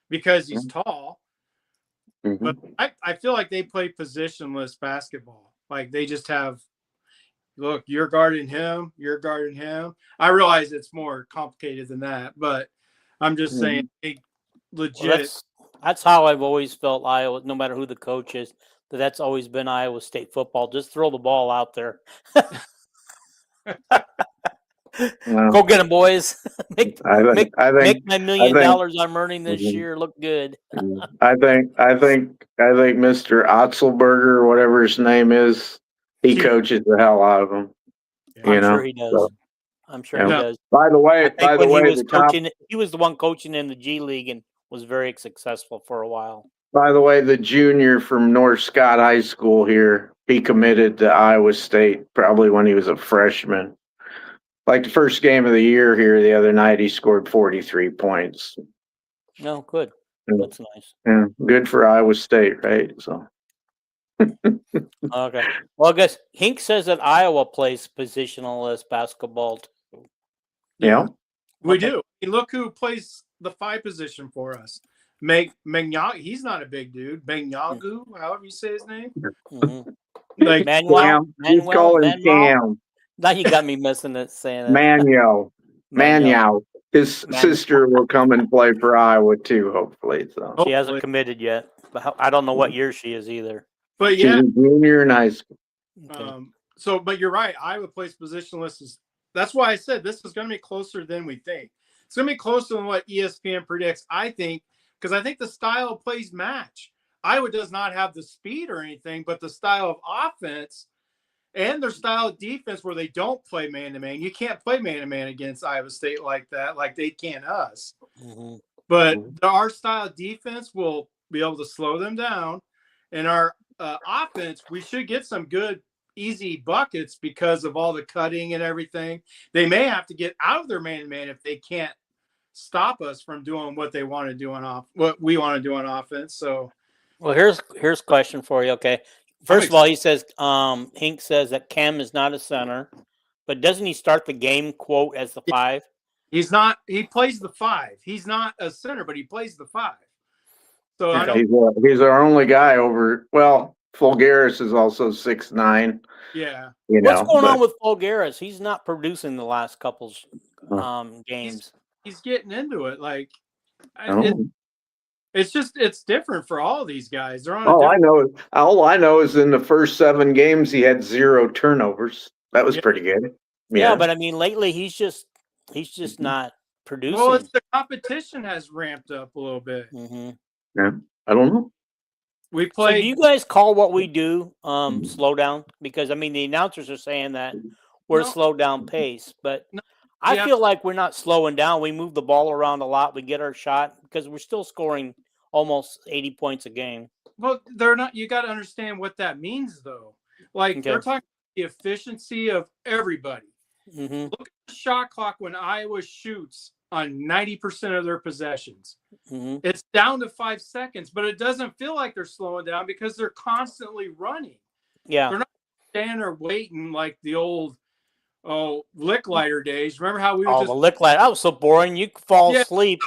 because he's tall. But I feel like they play positionless basketball. Like they just have, look, you're guarding him, you're guarding him. I realize it's more complicated than that, but I'm just saying, legit. Well, that's how I've always felt Iowa, no matter who the coach is, that's always been Iowa State football. Just throw the ball out there. Go get them, boys. make my $1 million I'm earning this year look good. I think Mr. Otzelberger, or whatever his name is, he coaches the hell out of them. I'm sure he does. I'm sure he does. By the way, he was the one coaching in the G League and was very successful for a while. By the way, the junior from North Scott High School here, he committed to Iowa State probably when he was a freshman. Like the first game of the year here the other night, he scored 43 points. No, good. That's nice. Yeah, good for Iowa State, right? So. Okay. Well, I guess Hink says that Iowa plays positionless basketball too. Yeah. We do. Look who plays the 5 position for us. Menyagu, he's not a big dude. Menyagu, however you say his name. Like Manuel. Cam. Now you got me missing it saying that. Manuel. His sister will come and play for Iowa too, hopefully. So She hasn't committed yet. But I don't know what year she is either. But she's yeah, a junior in high school. Okay. But you're right. Iowa plays positionless. That's why I said this is going to be closer than we think. It's going to be closer than what ESPN predicts, I think, because I think the style of plays match. Iowa does not have the speed or anything, but the style of offense and their style of defense where they don't play man-to-man. You can't play man-to-man against Iowa State like that, like they can us. Mm-hmm. But our style of defense will be able to slow them down. And our offense, we should get some good, easy buckets because of all the cutting and everything. They may have to get out of their man-to-man if they can't stop us from doing what they want to do what we want to do on offense. So, well, here's a question for you. Okay, first of all, he says Hink says that Cam is not a center, but doesn't he start the game quote as the 5? He's not. He plays the 5. He's not a center, but he plays the 5. So he's our only guy over. Well, Fulgaris is also 6'9". Yeah. What's going on with Fulgaris? He's not producing the last couple games. He's getting into it. Like, it's different for all these guys. They're on. All I know is in the first 7 games he had 0 turnovers. That was pretty good. Yeah, but I mean, lately he's just not producing. Well, it's the competition has ramped up a little bit. Mm-hmm. Yeah, I don't know. We play. So do you guys call what we do slow down? Because I mean, the announcers are saying that we're slow down pace, but I feel like we're not slowing down. We move the ball around a lot. We get our shot because we're still scoring almost 80 points a game. Well, they're not. You got to understand what that means, though. Like they're talking about the efficiency of everybody. Mm-hmm. Look at the shot clock when Iowa shoots on 90% of their possessions. Mm-hmm. It's down to 5 seconds, but it doesn't feel like they're slowing down because they're constantly running. Yeah. They're not standing there waiting like the old lick lighter days. Remember how we were the lick lighter? That was so boring. You could fall asleep.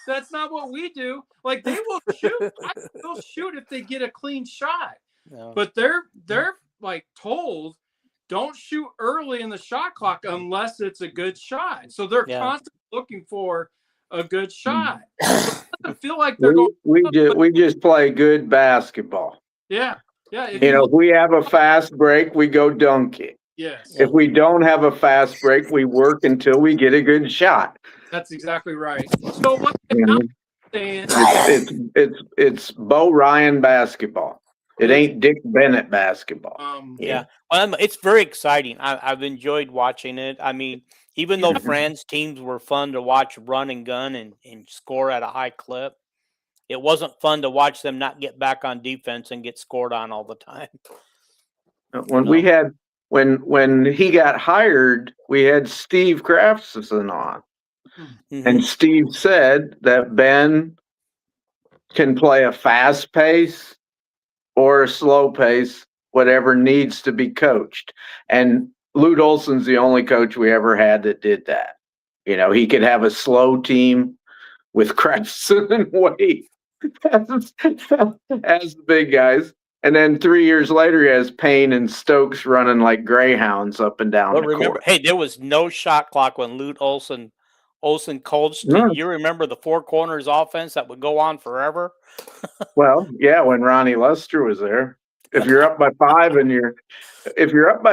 That's not what we do. Like they will shoot. They'll shoot if they get a clean shot. Yeah. But they're like told, don't shoot early in the shot clock unless it's a good shot. So they're constantly looking for a good shot. So it doesn't feel like they're we just play good basketball. Yeah. If we have a fast break, we go dunk it. Yes. If we don't have a fast break, we work until we get a good shot. That's exactly right. So what it's Bo Ryan basketball. It ain't Dick Bennett basketball. Well, it's very exciting. I've enjoyed watching it. I mean, even though France teams were fun to watch run and gun and score at a high clip, it wasn't fun to watch them not get back on defense and get scored on all the time. When he got hired, we had Steve Craftsman on. Mm-hmm. And Steve said that Ben can play a fast pace or a slow pace, whatever needs to be coached. And Lute Olson's the only coach we ever had that did that. He could have a slow team with Craftsman and Wade as the big guys. And then 3 years later, he has Payne and Stokes running like greyhounds up and down the court. Hey, there was no shot clock when Lute Olson coached. No. You remember the four corners offense that would go on forever? Well, yeah, when Ronnie Lester was there. If you're up by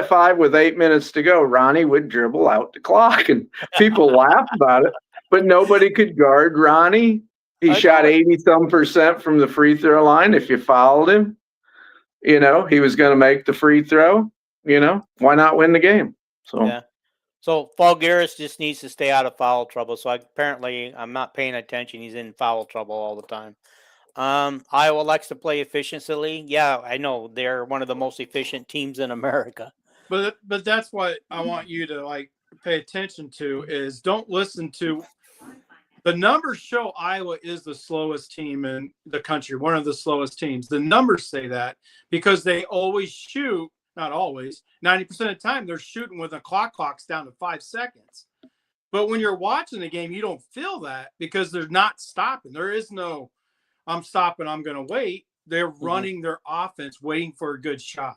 5 with 8 minutes to go, Ronnie would dribble out the clock, and people laughed about it. But nobody could guard Ronnie. He shot 80-some% from the free throw line. If you fouled him, he was going to make the free throw. Why not win the game? So Fulgaris just needs to stay out of foul trouble. So apparently I'm not paying attention. He's in foul trouble all the time. Iowa likes to play efficiently. Yeah, I know they're one of the most efficient teams in America. But that's what I want you to pay attention to is don't listen to the numbers show Iowa is the slowest team in the country, one of the slowest teams. The numbers say that because they always shoot, not always, 90% of the time they're shooting with the clock's down to 5 seconds. But when you're watching the game, you don't feel that because they're not stopping. There is no, I'm stopping, I'm going to wait. They're running their offense, waiting for a good shot.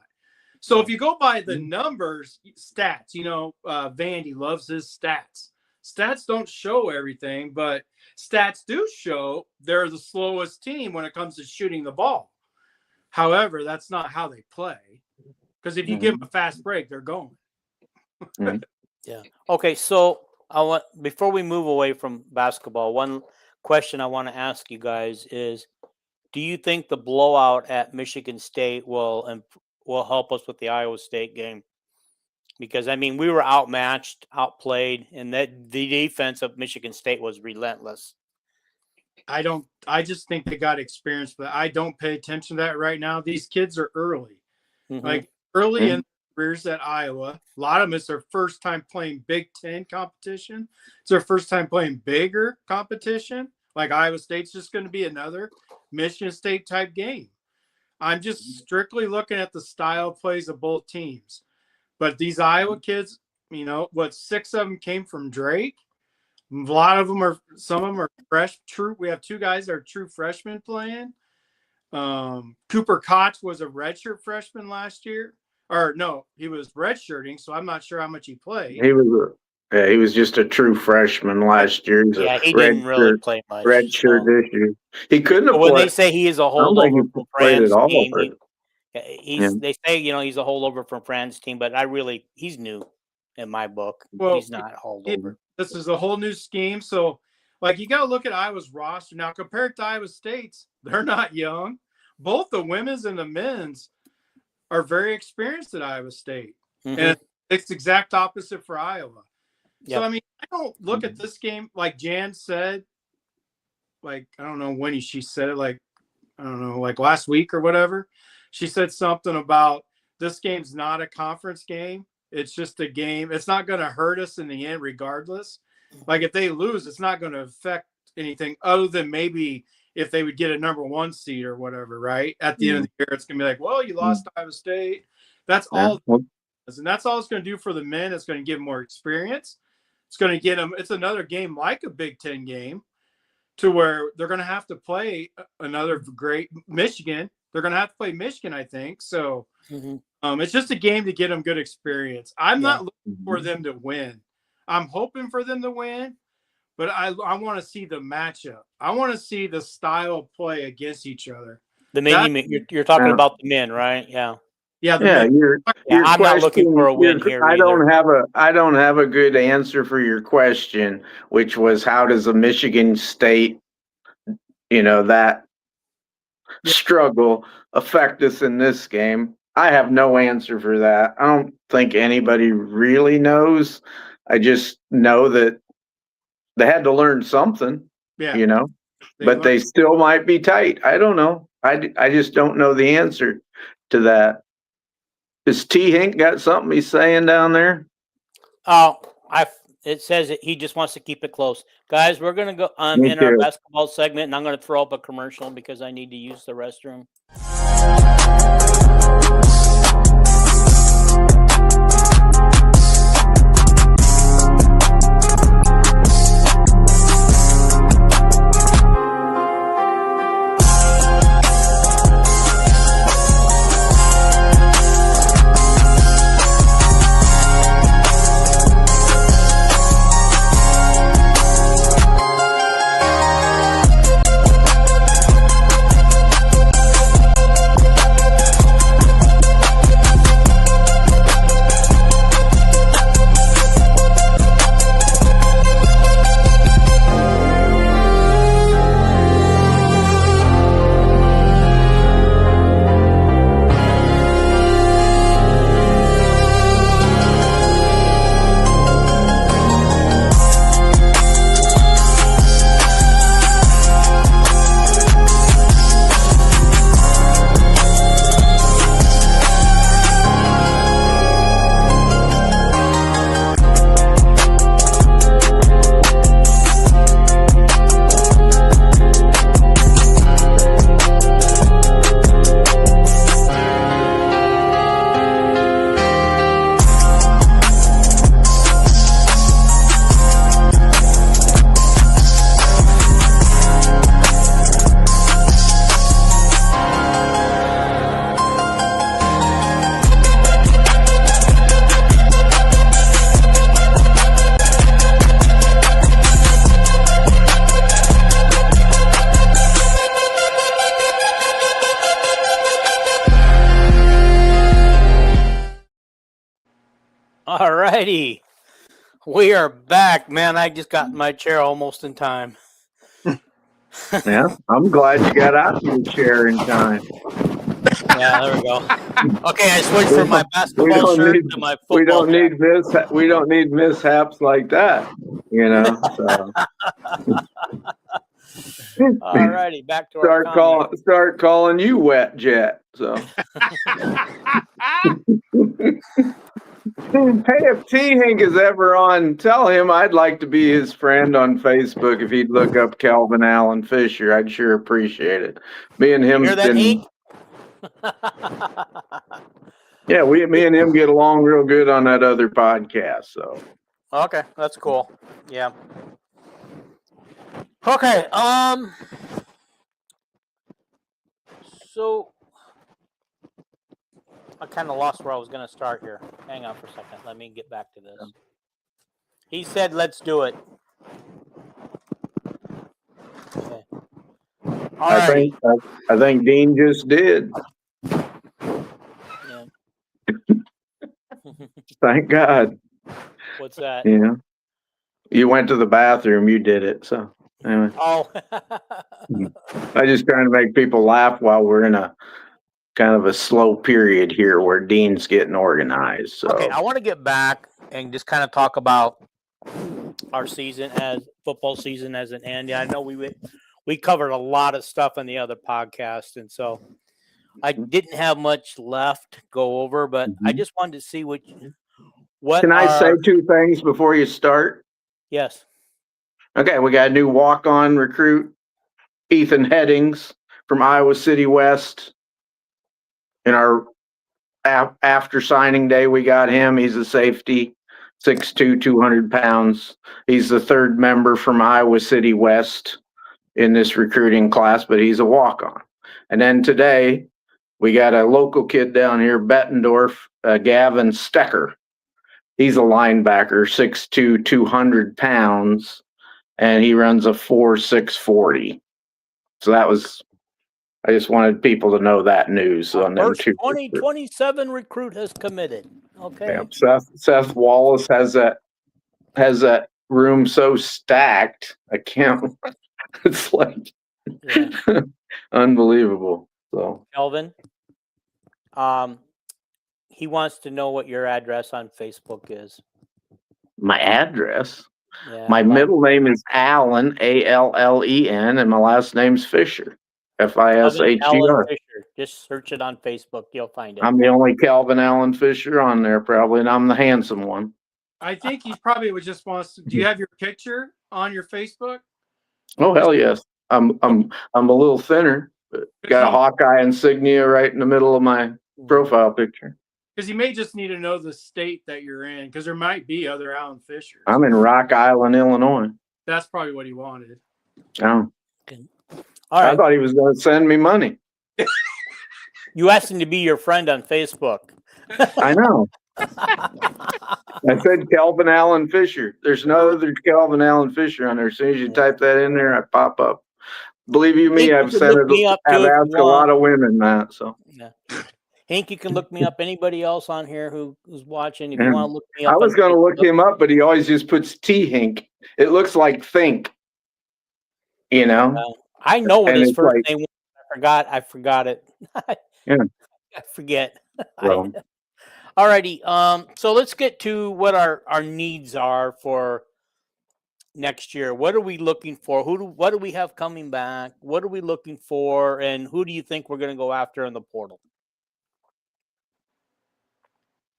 So if you go by the numbers, stats, Vandy loves his stats. Stats don't show everything, but stats do show they're the slowest team when it comes to shooting the ball. However, that's not how they play. Because if you give them a fast break, they're going. Yeah. Okay. So before we move away from basketball, one question I want to ask you guys is, do you think the blowout at Michigan State will help us with the Iowa State game? Because I mean, we were outmatched, outplayed, and that the defense of Michigan State was relentless. I just think they got experience, but I don't pay attention to that right now. These kids are early. Like early in their careers at Iowa. A lot of them, it's their first time playing Big Ten competition. It's their first time playing bigger competition. Like Iowa State's just going to be another Michigan State type game. I'm just strictly looking at the style plays of both teams. But these Iowa kids, 6 of them came from Drake. A lot of them some of them are fresh, true. We have 2 guys that are true freshmen playing. Cooper Koch was a redshirt freshman last year. Or no, he was redshirting, so I'm not sure how much he played. He was just a true freshman last year. He didn't really play much. Redshirt this year. He couldn't have when played. they say he is a holdover from Fran's team, they say he's a holdover from Fran's team, but he's new in my book. Well, he's not holdover. This is a whole new scheme, so you got to look at Iowa's roster now compared to Iowa State's. They're not young. Both the women's and the men's are very experienced at Iowa State, and it's the exact opposite for Iowa. Yep. So I mean, I don't look at this game like Jan said. I don't know when she said it. Last week or whatever. She said something about this game's not a conference game. It's just a game. It's not going to hurt us in the end, regardless. If they lose, it's not going to affect anything other than maybe if they would get a number 1 seed or whatever, right? At the end of the year, it's going to be well, you lost to Iowa State. That's all. And that's all it's going to do for the men. It's going to give them more experience. It's going to get them. It's another game like a Big Ten game to where they're going to have to play another great Michigan. They're going to have to play Michigan, I think. So it's just a game to get them good experience. I'm not looking for them to win. I'm hoping for them to win, but I want to see the matchup. I want to see the style of play against each other. The men, you're talking about the men, right? Yeah. Yeah, I'm not looking for a win here. I don't have a good answer for your question, which was how does a Michigan State, that struggle affect us in this game? I have no answer for that. I don't think anybody really knows. I just know that they had to learn something, but they still might be tight. I don't know. I just don't know the answer to that. Is T. Hink got something he's saying down there? It says that he just wants to keep it close. Guys, we're going to go in our basketball segment, and I'm going to throw up a commercial because I need to use the restroom. All righty. We are back, man. I just got in my chair almost in time. Yeah, I'm glad you got out of your chair in time. Yeah, there we go. Okay, I switched from my basketball shirt to my We football jacket. we don't need mishaps like that, you know. So All righty, back to our comment. start calling you Wet Jet. So hey, if T Hink is ever on, tell him I'd like to be his friend on Facebook. If he'd look up Kelvin Allen Fisher, I'd sure appreciate it. Me and him Hear that, been, Hank? yeah, me and him get along real good on that other podcast. So Okay, that's cool. Yeah. Okay, so I kind of lost where I was going to start here. Hang on for a second. Let me get back to this. He said, let's do it. Okay. All right. I think Dean just did. Yeah. Thank God. What's that? Yeah. You went to the bathroom, you did it. So anyway. Oh. I just trying to make people laugh while we're in a kind of a slow period here where Dean's getting organized. So Okay, I want to get back and just kind of talk about our season as football season as an end. Yeah, I know we covered a lot of stuff in the other podcast, and so I didn't have much left to go over, but I just wanted to see what can I say two things before you start? Yes. Okay, we got a new walk-on recruit, Ethan Headings from Iowa City West. In our after signing day, we got him. He's a safety, 6'2", 200 pounds. He's the third member from Iowa City West in this recruiting class, but he's a walk-on. And then today, we got a local kid down here, Bettendorf, Gavin Stecker. He's a linebacker, 6'2", 200 pounds, and he runs a 4.6 40. So that was, I just wanted people to know that news on them First two. 2027 recruit has committed. Okay. Yeah, Seth Wallace has that room so stacked. I can't. It's like unbelievable. So Kelvin, he wants to know what your address on Facebook is. my address. Yeah, My middle name is Allen, Allen, and my last name's Fisher, Kelvin Allen Fisher. Fisher. Just search it on Facebook. You'll find it. I'm the only Kelvin Allen Fisher on there, probably, and I'm the handsome one. I think he probably would just wants to. Do you have your picture on your Facebook? Oh hell yes! I'm a little thinner. But got a Hawkeye insignia right in the middle of my profile picture. Because you may just need to know the state that you're in, because there might be other Allen Fishers. I'm in Rock Island, Illinois. That's probably what he wanted. Oh. Okay. All right. I thought he was going to send me money. You asked him to be your friend on Facebook. I know. I said Kelvin Allen Fisher. There's no other Kelvin Allen Fisher on there. As soon as you type that in there, I pop up. Believe you me, I've asked a lot of women that. So. Yeah. Hank, you can look me up. Anybody else on here who's watching? If you want to look me up. I was going to look him up, but he always just puts T Hink. It looks like think. You know? I know what his first name was. I forgot it. Yeah. I forget. Well. All righty. So let's get to what our needs are for next year. What are we looking for? What do we have coming back? What are we looking for? And who do you think we're going to go after in the portal?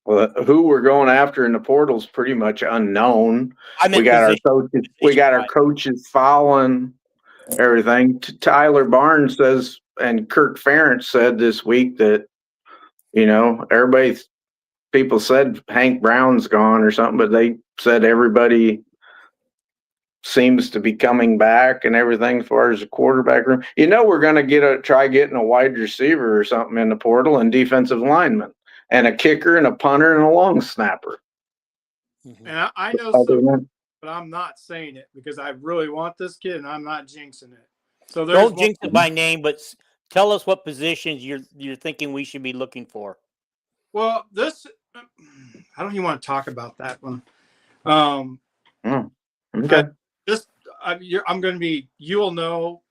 Well, who we're going after in the portal is pretty much unknown. We got our coaches. We got our coaches following everything. Tyler Barnes says, and Kirk Ferentz said this week that, people said Hank Brown's gone or something, but they said everybody seems to be coming back and everything as far as the quarterback room. We're going to try getting a wide receiver or something in the portal and defensive lineman. And a kicker and a punter and a long snapper. And I know some, but I'm not saying it because I really want this kid and I'm not jinxing it. So don't jinx it by name, but tell us what positions you're thinking we should be looking for. Well, I don't even want to talk about that one. Okay. I'm going to be. You will know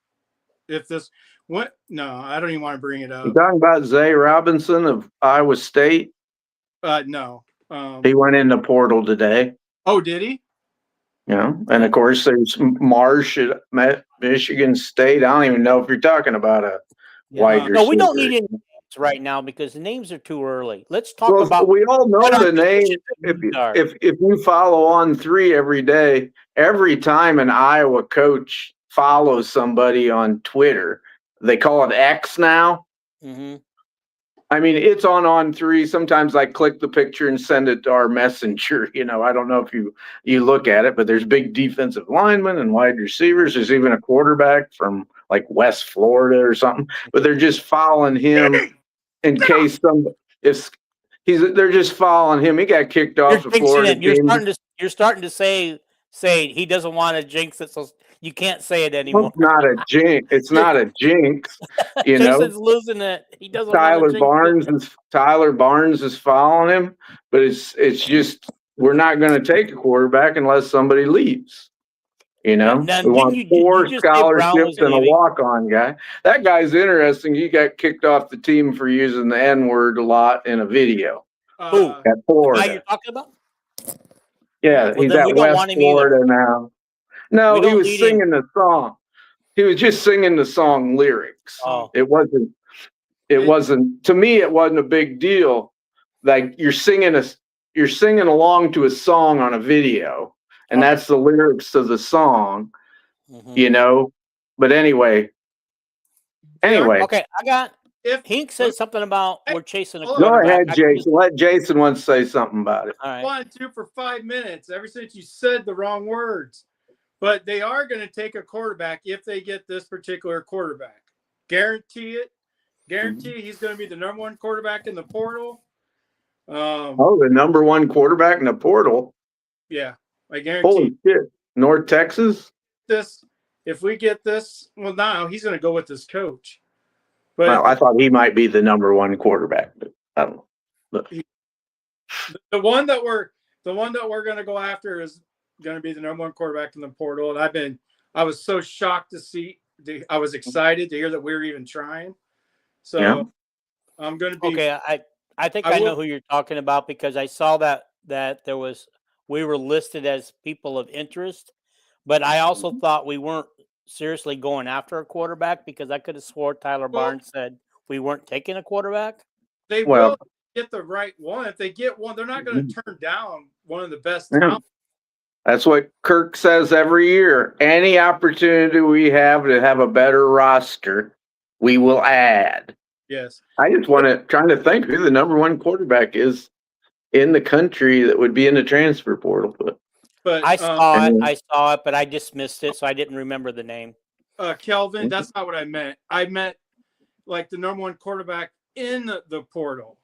if this. What? No, I don't even want to bring it You up. talking about Zay Robinson of Iowa State? No. He went in the portal today. Oh, did he? And of course there's Marsh at Michigan State. I don't even know if you're talking about a wide receiver. No, we don't need any names right now because the names are too early. Let's talk about. We all know what our the name. positions are. If you follow On3 every day, every time an Iowa coach follows somebody on Twitter, they call it X now. Mm-hmm. I mean, it's On3. Sometimes I click the picture and send it to our messenger. I don't know if you look at it, but there's big defensive linemen and wide receivers. There's even a quarterback from like West Florida or something, but they're just following him in case they're just following him. He got kicked off the Florida team. You're starting to say he doesn't want to jinx it, so you can't say it anymore. It's not a jinx. It's not a jinx. Jason's losing it. He doesn't. Tyler Barnes is following him, but it's just we're not going to take a quarterback unless somebody leaves. We want 4 scholarships and a walk-on guy. That guy's interesting. He got kicked off the team for using the N-word a lot in a video. Who? At Florida. Who you're talking about? Yeah, he's at West Florida now. No, he was singing the song. He was just singing the song lyrics. Oh. It wasn't. To me, it wasn't a big deal. Like you're singing along to a song on a video, and that's the lyrics of the song. Mm-hmm. But anyway. Okay, I got. If Hink says something about we're chasing a quarterback. Go ahead, Jason. Let Jason want to say something about it. All right. Wanted to for 5 minutes ever since you said the wrong words. But they are going to take a quarterback if they get this particular quarterback. Guarantee it. Guarantee he's going to be the number 1 quarterback in the portal. The number 1 quarterback in the portal? Yeah, I guarantee. Holy shit. North Texas? If we get this, well, now he's going to go with his coach. But I thought he might be the number 1 quarterback, but I don't know. The one that we're going to go after is going to be the number 1 quarterback in the portal, and I was so shocked to see. I was excited to hear that we were even trying. So yeah. I'm going to be okay. I think I know who you're talking about because I saw that we were listed as people of interest, but I also thought we weren't seriously going after a quarterback because I could have swore Tyler Barnes said we weren't taking a quarterback. They will get the right one. If they get one, they're not going to turn down one of the best talents. That's what Kirk says every year. Any opportunity we have to have a better roster, we will add. Yes. I just trying to think who the number 1 quarterback is in the country that would be in the transfer portal. But I saw it, but I dismissed it, so I didn't remember the name. Kelvin, that's not what I meant. I meant like the number 1 quarterback in the portal.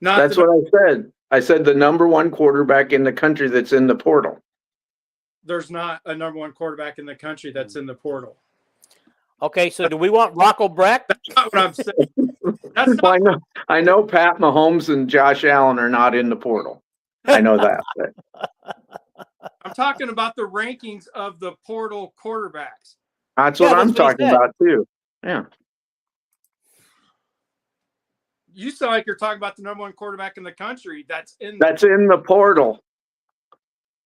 That's what I said. I said the number 1 quarterback in the country that's in the portal. There's not a number 1 quarterback in the country that's in the portal. Okay, so do we want Rocco Breck? That's not what I'm saying. I know Pat Mahomes and Josh Allen are not in the portal. I know that. I'm talking about the rankings of the portal quarterbacks. That's what I'm talking about too. Yeah. You sound like you're talking about the number 1 quarterback in the country that's in the portal.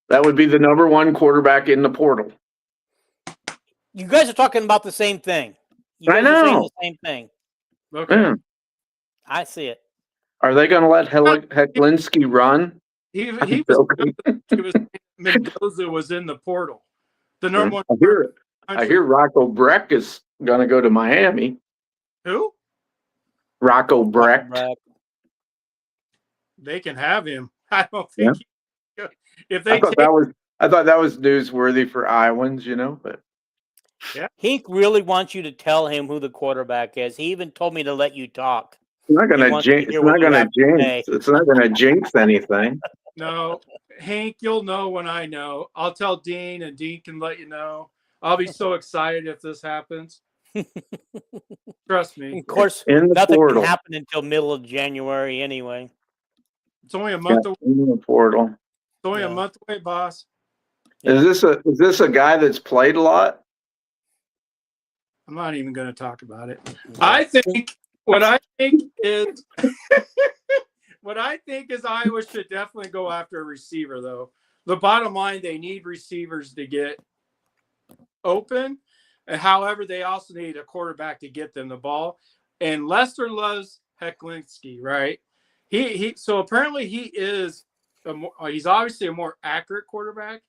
That would be the number 1 quarterback in the portal. You guys are talking about the same thing. I know. Are saying the same thing. Okay. I see it. Are they going to let Hecklinski run? He was Mendoza was in the portal. The number 1. I hear Rocco Breck is going to go to Miami. Who? Rocco Breck. They can have him. I don't think. Yeah. I thought that was newsworthy for Iowans, but. Yeah. He really wants you to tell him who the quarterback is. He even told me to let you talk. It's not going to jinx. It's not going to jinx anything. No, Hank, you'll know when I know. I'll tell Dean, and Dean can let you know. I'll be so excited if this happens. Trust me. Of course, nothing can happen until middle of January anyway. It's only a month away. In the portal. It's only a month away, boss. Yeah. Is this a guy that's played a lot? I'm not even going to talk about it. What I think is Iowa should definitely go after a receiver, though. The bottom line, they need receivers to get open. And however, they also need a quarterback to get them the ball. And Lester loves Hecklinski, right? So apparently he's obviously a more accurate quarterback.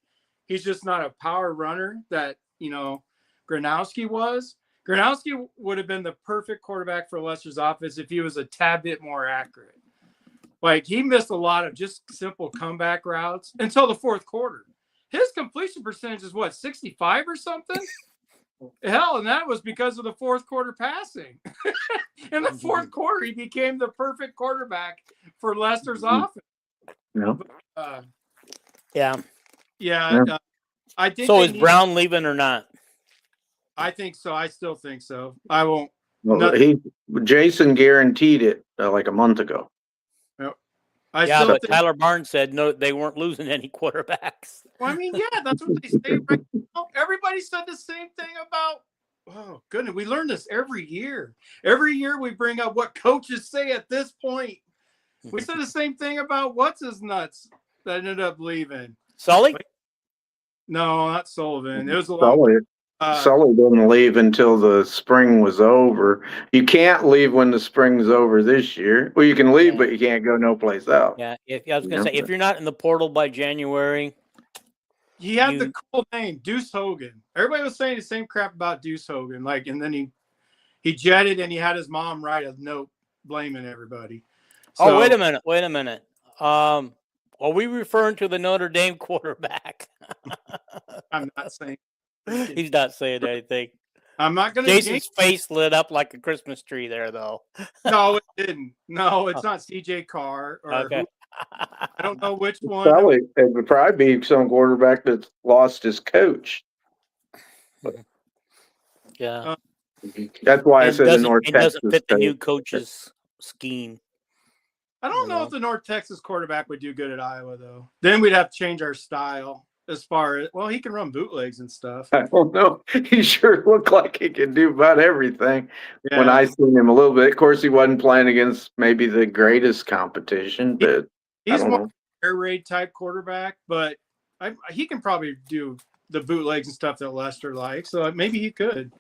He's just not a power runner that, Gronowski was. Gronowski would have been the perfect quarterback for Lester's offense if he was a tad bit more accurate. Like, he missed a lot of just simple comeback routes until the fourth quarter. His completion percentage is 65 or something? Hell, and that was because of the fourth quarter passing. In the fourth quarter, he became the perfect quarterback for Lester's offense. No. I think. So is Brown leaving or not? I think so. I still think so. I won't. Well, Jason guaranteed it like a month ago. But Tyler Barnes said no, they weren't losing any quarterbacks. Well, I mean, yeah, that's what they say right now. Everybody said the same thing about. Oh goodness, we learn this every year. Every year we bring up what coaches say at this point. We said the same thing about what's his nuts that ended up leaving. Sully? No, not Sullivan. It was a Sully. Sully didn't leave until the spring was over. You can't leave when the spring's over this year. Well, you can leave, but you can't go no place else. Yeah, I was going to say, if you're not in the portal by January. He had the cool name, Deuce Hogan. Everybody was saying the same crap about Deuce Hogan. And then he jetted and he had his mom write a note blaming everybody. So, wait a minute. Are we referring to the Notre Dame quarterback? I'm not saying. He's not saying anything. I'm not going to. Jason's face lit up like a Christmas tree there, though. No, it didn't. No, it's not CJ Carr. Okay. I don't know which one. Sully, it would probably be some quarterback that's lost his coach. Yeah. That's why I said the North Texas. It doesn't fit the new coach's scheme. I don't know if the North Texas quarterback would do good at Iowa, though. Then we'd have to change our style. As far as, he can run bootlegs and stuff. I don't know. He sure looked like he could do about everything when I seen him a little bit. Of course, he wasn't playing against maybe the greatest competition, but he's more air raid type quarterback, but he can probably do the bootlegs and stuff that Lester likes. So maybe he could.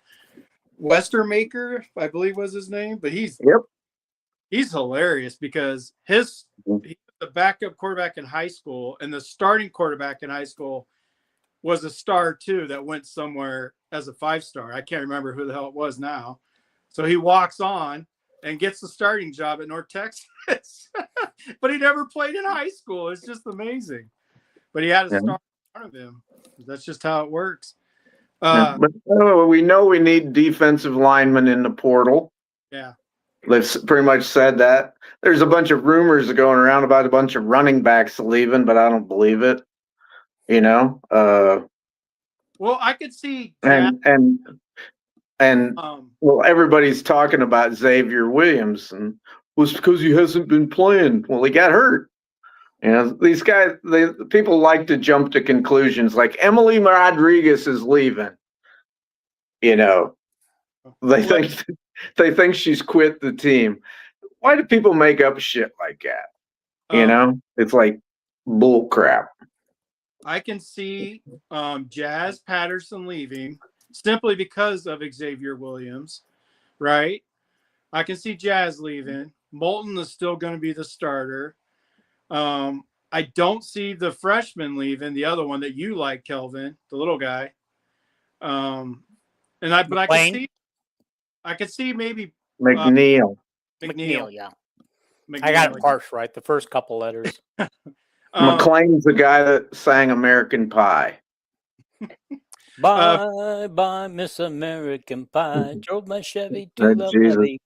Westermaker, I believe was his name, but he's hilarious because he's the backup quarterback in high school, and the starting quarterback in high school was a star too that went somewhere as a 5-star. I can't remember who the hell it was now. So he walks on and gets the starting job at North Texas, but he never played in high school. It's just amazing. But he had a star in front of him. That's just how it works. But we know we need defensive linemen in the portal. Yeah. They've pretty much said that. There's a bunch of rumors going around about a bunch of running backs leaving, but I don't believe it. Well, I could see everybody's talking about Xavier Williams, and was because he hasn't been playing. Well, he got hurt. These guys, people like to jump to conclusions like Emily Rodriguez is leaving. They think she's quit the team. Why do people make up shit like that? It's like bull crap. I can see Jazz Patterson leaving simply because of Xavier Williams, right? I can see Jazz leaving. Moulton is still going to be the starter. I don't see the freshman leaving, the other one that you like, Kelvin, the little guy. I could see maybe McNeil. Yeah. I got it parsed right. The first couple letters. McLean's the guy that sang American Pie. Bye, Miss American Pie. Drove my Chevy to the levee.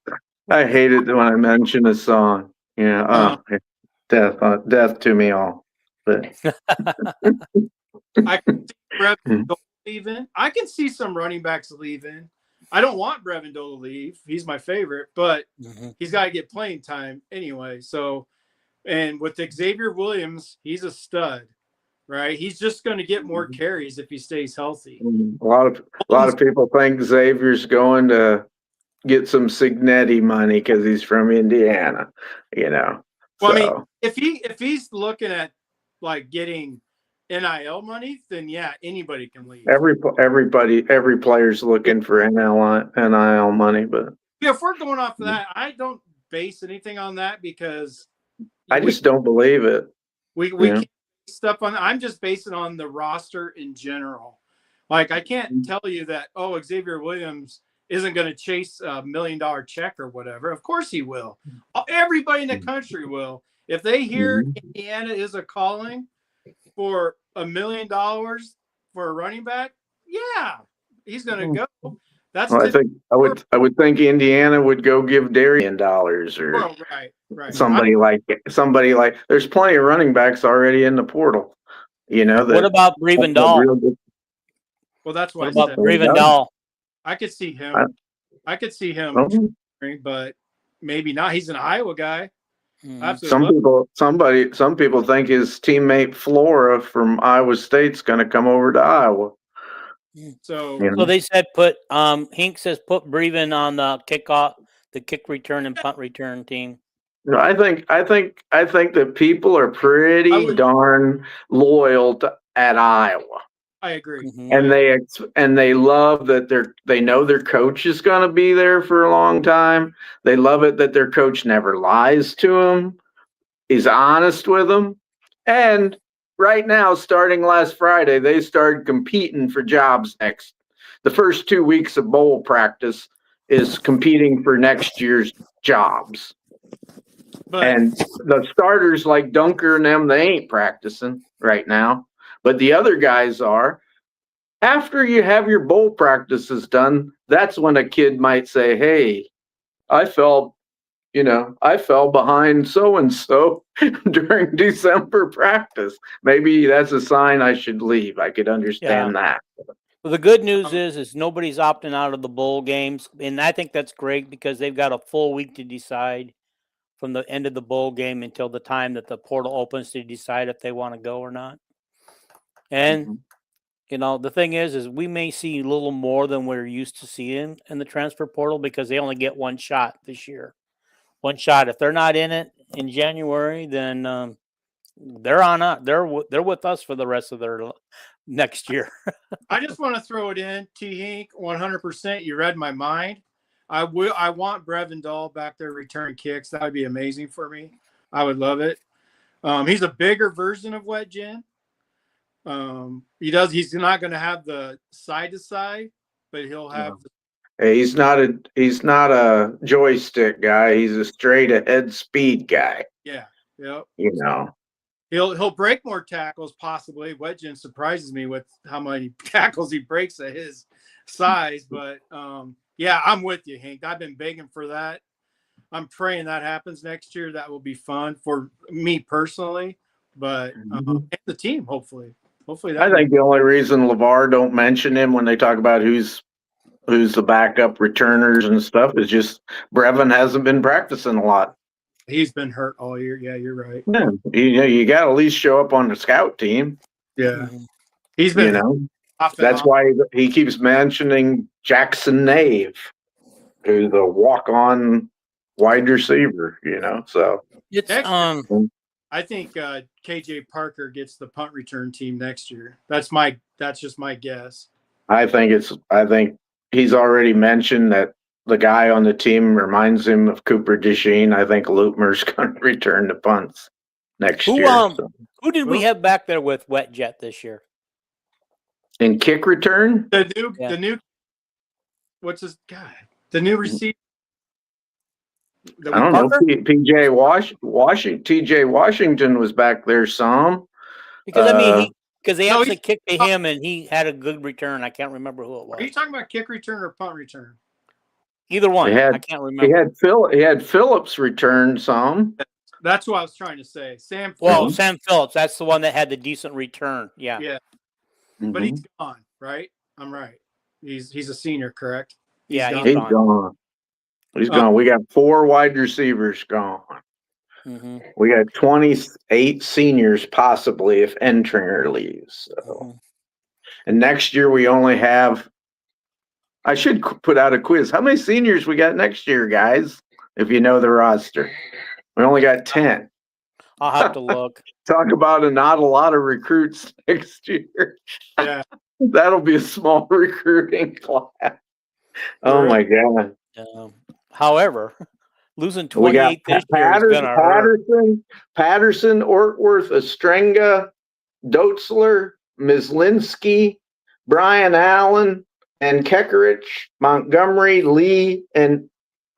I hate it when I mention a song. Death to me all. But I can see Brevin leaving. I can see some running backs leaving. I don't want Brevin to leave. He's my favorite, but he's got to get playing time anyway. So And with Xavier Williams, he's a stud, right? He's just going to get more carries if he stays healthy. A lot of people think Xavier's going to get some Signetti money because he's from Indiana, you know. Well, so. I mean, if he's looking at like getting NIL money, then yeah, anybody can leave. Every player's looking for NIL money, but yeah, if we're going off of that, I don't base anything on that because I just don't believe it. We can't base stuff on. I'm just basing on the roster in general. Like I can't tell you that Xavier Williams isn't going to chase $1 million check or whatever. Of course he will. Everybody in the country will. If they hear Indiana is a calling for $1 million for a running back, yeah, he's going to go. That's well, I would think Indiana would go give Darian dollars or right. somebody like there's plenty of running backs already in the portal. You know that. What about Breven Dahl? Well, that's what about Breven Dahl? I could see him. I could see him, but maybe not. He's an Iowa guy. Absolutely. Some people think his teammate Flora from Iowa State's going to come over to Iowa. So they said Hink says put Breven on the kick return and punt return team. No, I think that people are pretty darn loyal at Iowa. I agree, and they love that they know their coach is going to be there for a long time. They love it that their coach never lies to them, is honest with them, and right now, starting last Friday, they started competing for jobs next. The first 2 weeks of bowl practice is competing for next year's jobs. And the starters like Dunker and them, they ain't practicing right now. But the other guys are. After you have your bowl practices done, that's when a kid might say, hey, I fell behind so-and-so during December practice. Maybe that's a sign I should leave. I could understand that. Well, the good news is nobody's opting out of the bowl games. And I think that's great because they've got a full week to decide from the end of the bowl game until the time that the portal opens to decide if they want to go or not. And, the thing is we may see a little more than we're used to seeing in the transfer portal because they only get one shot this year. One shot. If they're not in it in January, then they're on up. They're with us for the rest of their next year. I just want to throw it in, T-Hink, 100%. You read my mind. I want Breven Dahl back there returning kicks. That would be amazing for me. I would love it. He's a bigger version of Wet Jen. He's not going to have the side to side, but he'll have. He's not a joystick guy. He's a straight ahead speed guy. Yeah. Yep. He'll break more tackles possibly. Wet Jen surprises me with how many tackles he breaks at his size, but yeah, I'm with you, Hank. I've been begging for that. I'm praying that happens next year. That will be fun for me personally, but the team hopefully. I think the only reason LeVar don't mention him when they talk about who's the backup returners and stuff is just Breven hasn't been practicing a lot. He's been hurt all year. Yeah, you're right. Yeah, you got to at least show up on the scout team. Yeah, he's been. That's why he keeps mentioning Jackson Nave, who's a walk-on wide receiver. So it's I think KJ Parker gets the punt return team next year. That's just my guess. I think he's already mentioned that the guy on the team reminds him of Cooper DeJean. I think Lutmer's going to return the punts next year. Who did we have back there with Wet Jet this year? In kick return? The new what's his guy? The new receiver. I don't know. TJ Washington was back there some. Because they actually kicked to him and he had a good return. I can't remember who it was. Are you talking about kick return or punt return? Either one. I can't remember. He had Phillips return some. That's what I was trying to say. Sam Phillips. That's the one that had the decent return. Yeah. Yeah. But he's gone, right? I'm right. He's a senior, correct? He's gone. He's gone. We got 4 wide receivers gone. Mm-hmm. We got 28 seniors possibly if Entringer leaves. So. Mm-hmm. And next year we only have. I should put out a quiz. How many seniors we got next year, guys? If you know the roster, we only got 10. I'll have to look. Talk about not a lot of recruits next year. Yeah. That'll be a small recruiting class. Oh my God. However, losing We got 28 this year is going to hurt. Patterson, Ortworth, Ostrenga, Dotzler, Mislinski, Brian Allen, and Kekerich, Montgomery, Lee, and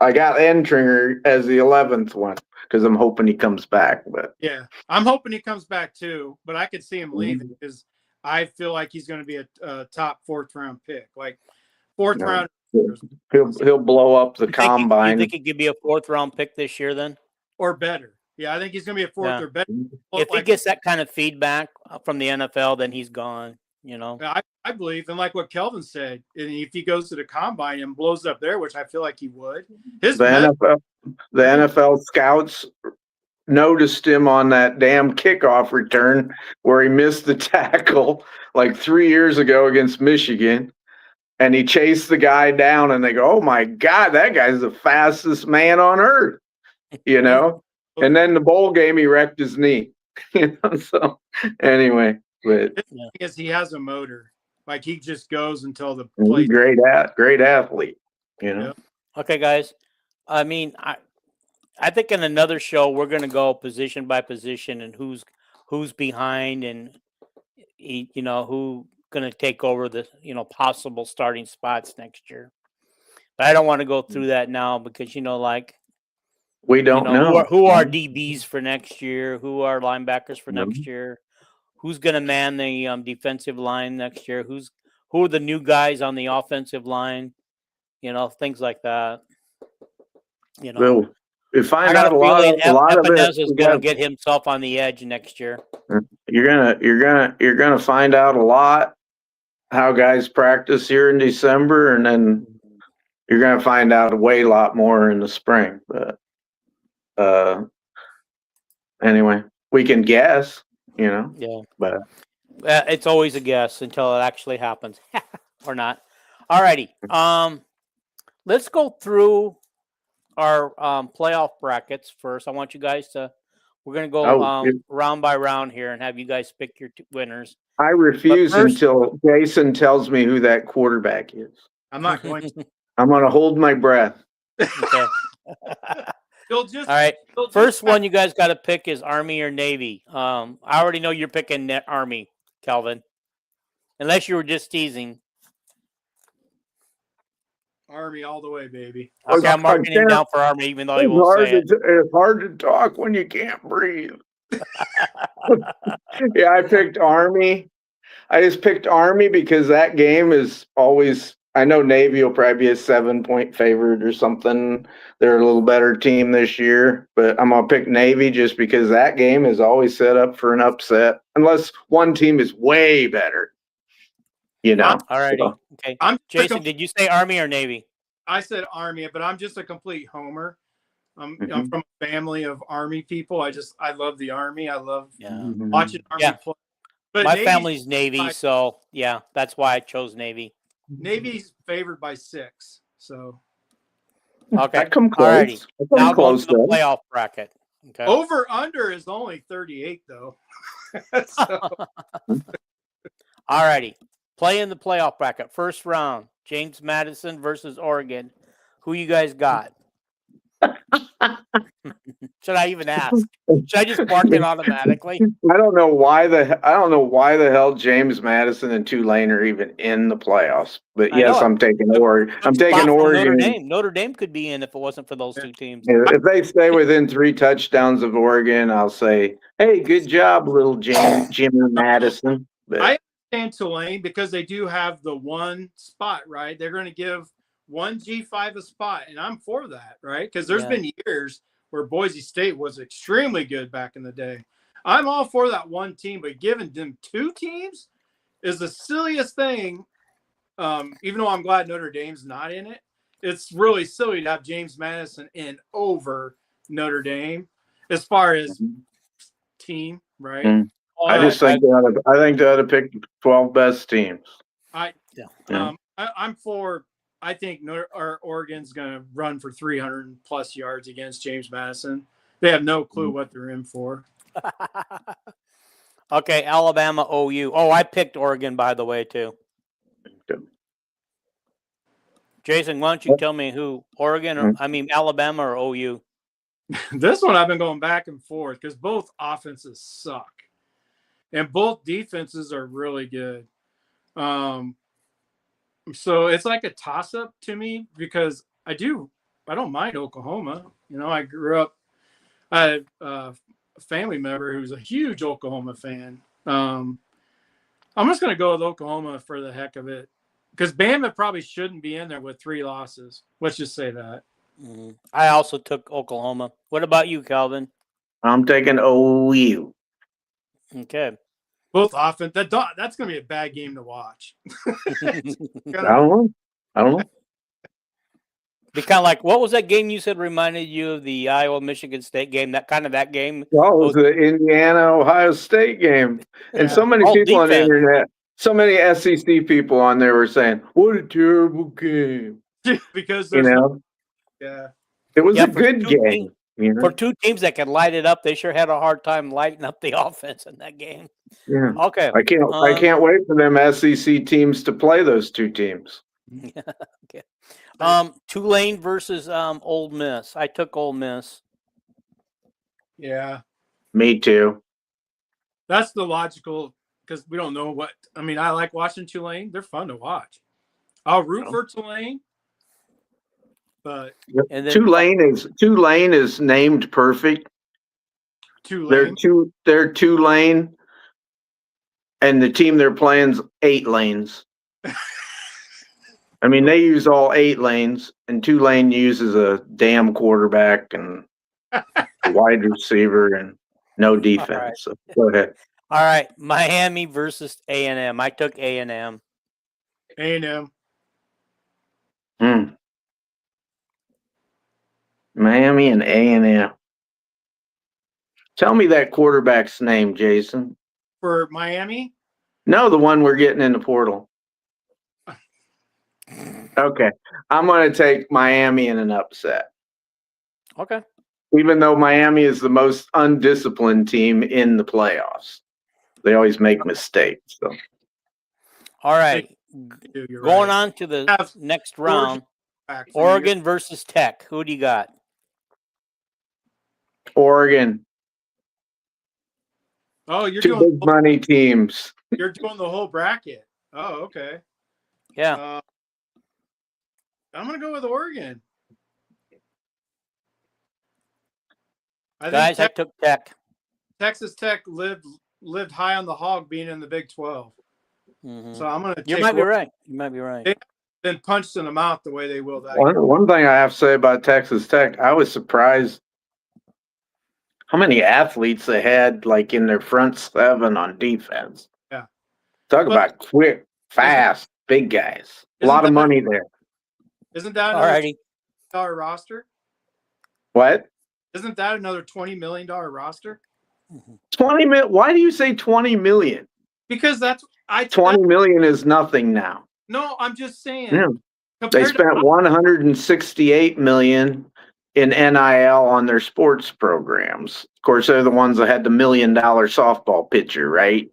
I got Entringer as the 11th one because I'm hoping he comes back. But yeah, I'm hoping he comes back too. But I could see him leaving because I feel like he's going to be a top 4th round pick, like 4th round. He'll blow up the combine. You think he could be a 4th round pick this year then? Or better. Yeah, I think he's going to be a 4th or better. If he gets that kind of feedback from the NFL, then he's gone. You know, I believe, and like what Kelvin said, and if he goes to the combine and blows up there, which I feel like he would, the NFL scouts noticed him on that damn kickoff return where he missed the tackle like 3 years ago against Michigan, and he chased the guy down, and they go, "Oh my God, that guy's the fastest man on earth," you know. And then the bowl game, he wrecked his knee. You know, so anyway. But because he has a motor, like he just goes until the play. Great athlete, you know. Yeah. Okay, guys. I mean, I think in another show we're going to go position by position and who's behind and you know who going to take over the possible starting spots next year. But I don't want to go through that now because like we don't know who are DBs for next year, who are linebackers for next year. Who's going to man the defensive line next year? Who are the new guys on the offensive line? Things like that. We'll find out a lot of Epinez is going to get himself on the edge next year. You're gonna find out a lot how guys practice here in December, and then you're gonna find out a lot more in the spring. But anyway, we can guess. Yeah, but it's always a guess until it actually happens, or not. All righty. Let's go through our playoff brackets first. I want you guys to. We're gonna go round by round here and have you guys pick your winners. I refuse until Jason tells me who that quarterback is. I'm not going to. I'm gonna hold my breath. Okay. All right. First one you guys got to pick is Army or Navy. I already know you're picking Army, Kelvin. Unless you were just teasing. Army all the way, baby. Okay, I'm marking him down for Army, even though he won't say it. It's hard to talk when you can't breathe. Yeah, I picked Army. I just picked Army because that game is always. I know Navy will probably be a 7-point favorite or something. They're a little better team this year, but I'm going to pick Navy just because that game is always set up for an upset, unless one team is way better. All righty. So. Okay. Jason, did you say Army or Navy? I said Army, but I'm just a complete homer. I'm from a family of Army people. I love the Army. I love watching Army play. But my family's Navy, so yeah, that's why I chose Navy. Navy's favored by 6, so okay. I come close. Alrighty. Now go to the playoff bracket. Okay. Over under is only 38 though. Alrighty. Play in the playoff bracket. First round. James Madison versus Oregon. Who you guys got? Should I even ask? Should I just mark it automatically? I don't know why the hell James Madison and Tulane are even in the playoffs. But yes, I'm taking Oregon. I'm taking Oregon. Notre Dame could be in if it wasn't for those two teams. If they stay within 3 touchdowns of Oregon, I'll say, "Hey, good job, little Jimmy Madison." But I understand Tulane because they do have the one spot, right? They're going to give one G5 a spot, and I'm for that, right? Because there's been years where Boise State was extremely good back in the day. I'm all for that one team, but giving them 2 teams is the silliest thing. Even though I'm glad Notre Dame's not in it, it's really silly to have James Madison in over Notre Dame. as far as team, right? Mm. I just think they ought to pick the 12 best teams. I'm for. I think Oregon's going to run for 300 plus yards against James Madison. They have no clue what they're in for. Okay, Alabama, OU. Oh, I picked Oregon, by the way, too. Good. Jason, why don't you tell me who Oregon, or Alabama or OU? This one I've been going back and forth because both offenses suck, and both defenses are really good. So it's like a toss-up to me because I don't mind Oklahoma. I grew up, I had a family member who's a huge Oklahoma fan. I'm just going to go with Oklahoma for the heck of it because Bama probably shouldn't be in there with 3 losses. Let's just say that. I also took Oklahoma. What about you, Calvin? I'm taking OU. Okay. Both offense. That's going to be a bad game to watch. I don't know. Be kind of like, what was that game you said reminded you of the Iowa-Michigan State game? That game? Well, it was the Indiana-Ohio State game. And so many people on the internet, so many SEC people on there were saying, what a terrible game. Because there's it was a good game. For 2 teams that can light it up, they sure had a hard time lighting up the offense in that game. Yeah. Okay. I can't wait for them SEC teams to play those 2 teams. Okay. Tulane versus Ole Miss. I took Ole Miss. Yeah. Me too. That's the logical, because we don't know what. I mean, I like watching Tulane. They're fun to watch. I'll root for Tulane. But and then, Tulane is named perfect. Tulane. They're Tulane, and the team they're playing's 8 lanes. I mean, they use all 8 lanes, and Tulane uses a damn quarterback and a wide receiver and no defense. Right. So go ahead. All right, Miami versus A&M. I took A&M. A&M. Miami and A&M. Tell me that quarterback's name, Jason. For Miami? No, the one we're getting in the portal. Okay. I'm going to take Miami in an upset. Okay. Even though Miami is the most undisciplined team in the playoffs. They always make mistakes. So. All right. Going on to the next round. Oregon versus Tech. Who do you got? Oregon. Oh, you're 2 doing big money teams. You're doing the whole bracket. Oh, okay. Yeah. I'm going to go with Oregon. I took Tech. Texas Tech lived high on the hog being in the Big 12. Mm-hmm. So I'm going to. You might be right. You might be right. They've been punched in the mouth the way they will that. One thing I have to say about Texas Tech, I was surprised how many athletes they had, like in their front 7 on defense. Yeah. Talk about quick, fast, big guys. A lot of money there. Isn't that another roster? What? Isn't that another $20 million roster? 20 million. Why do you say 20 million? Because 20 million is nothing now. No, I'm just saying. Yeah. They spent 168 million in NIL on their sports programs. Of course, they're the ones that had the $1 million softball pitcher, right?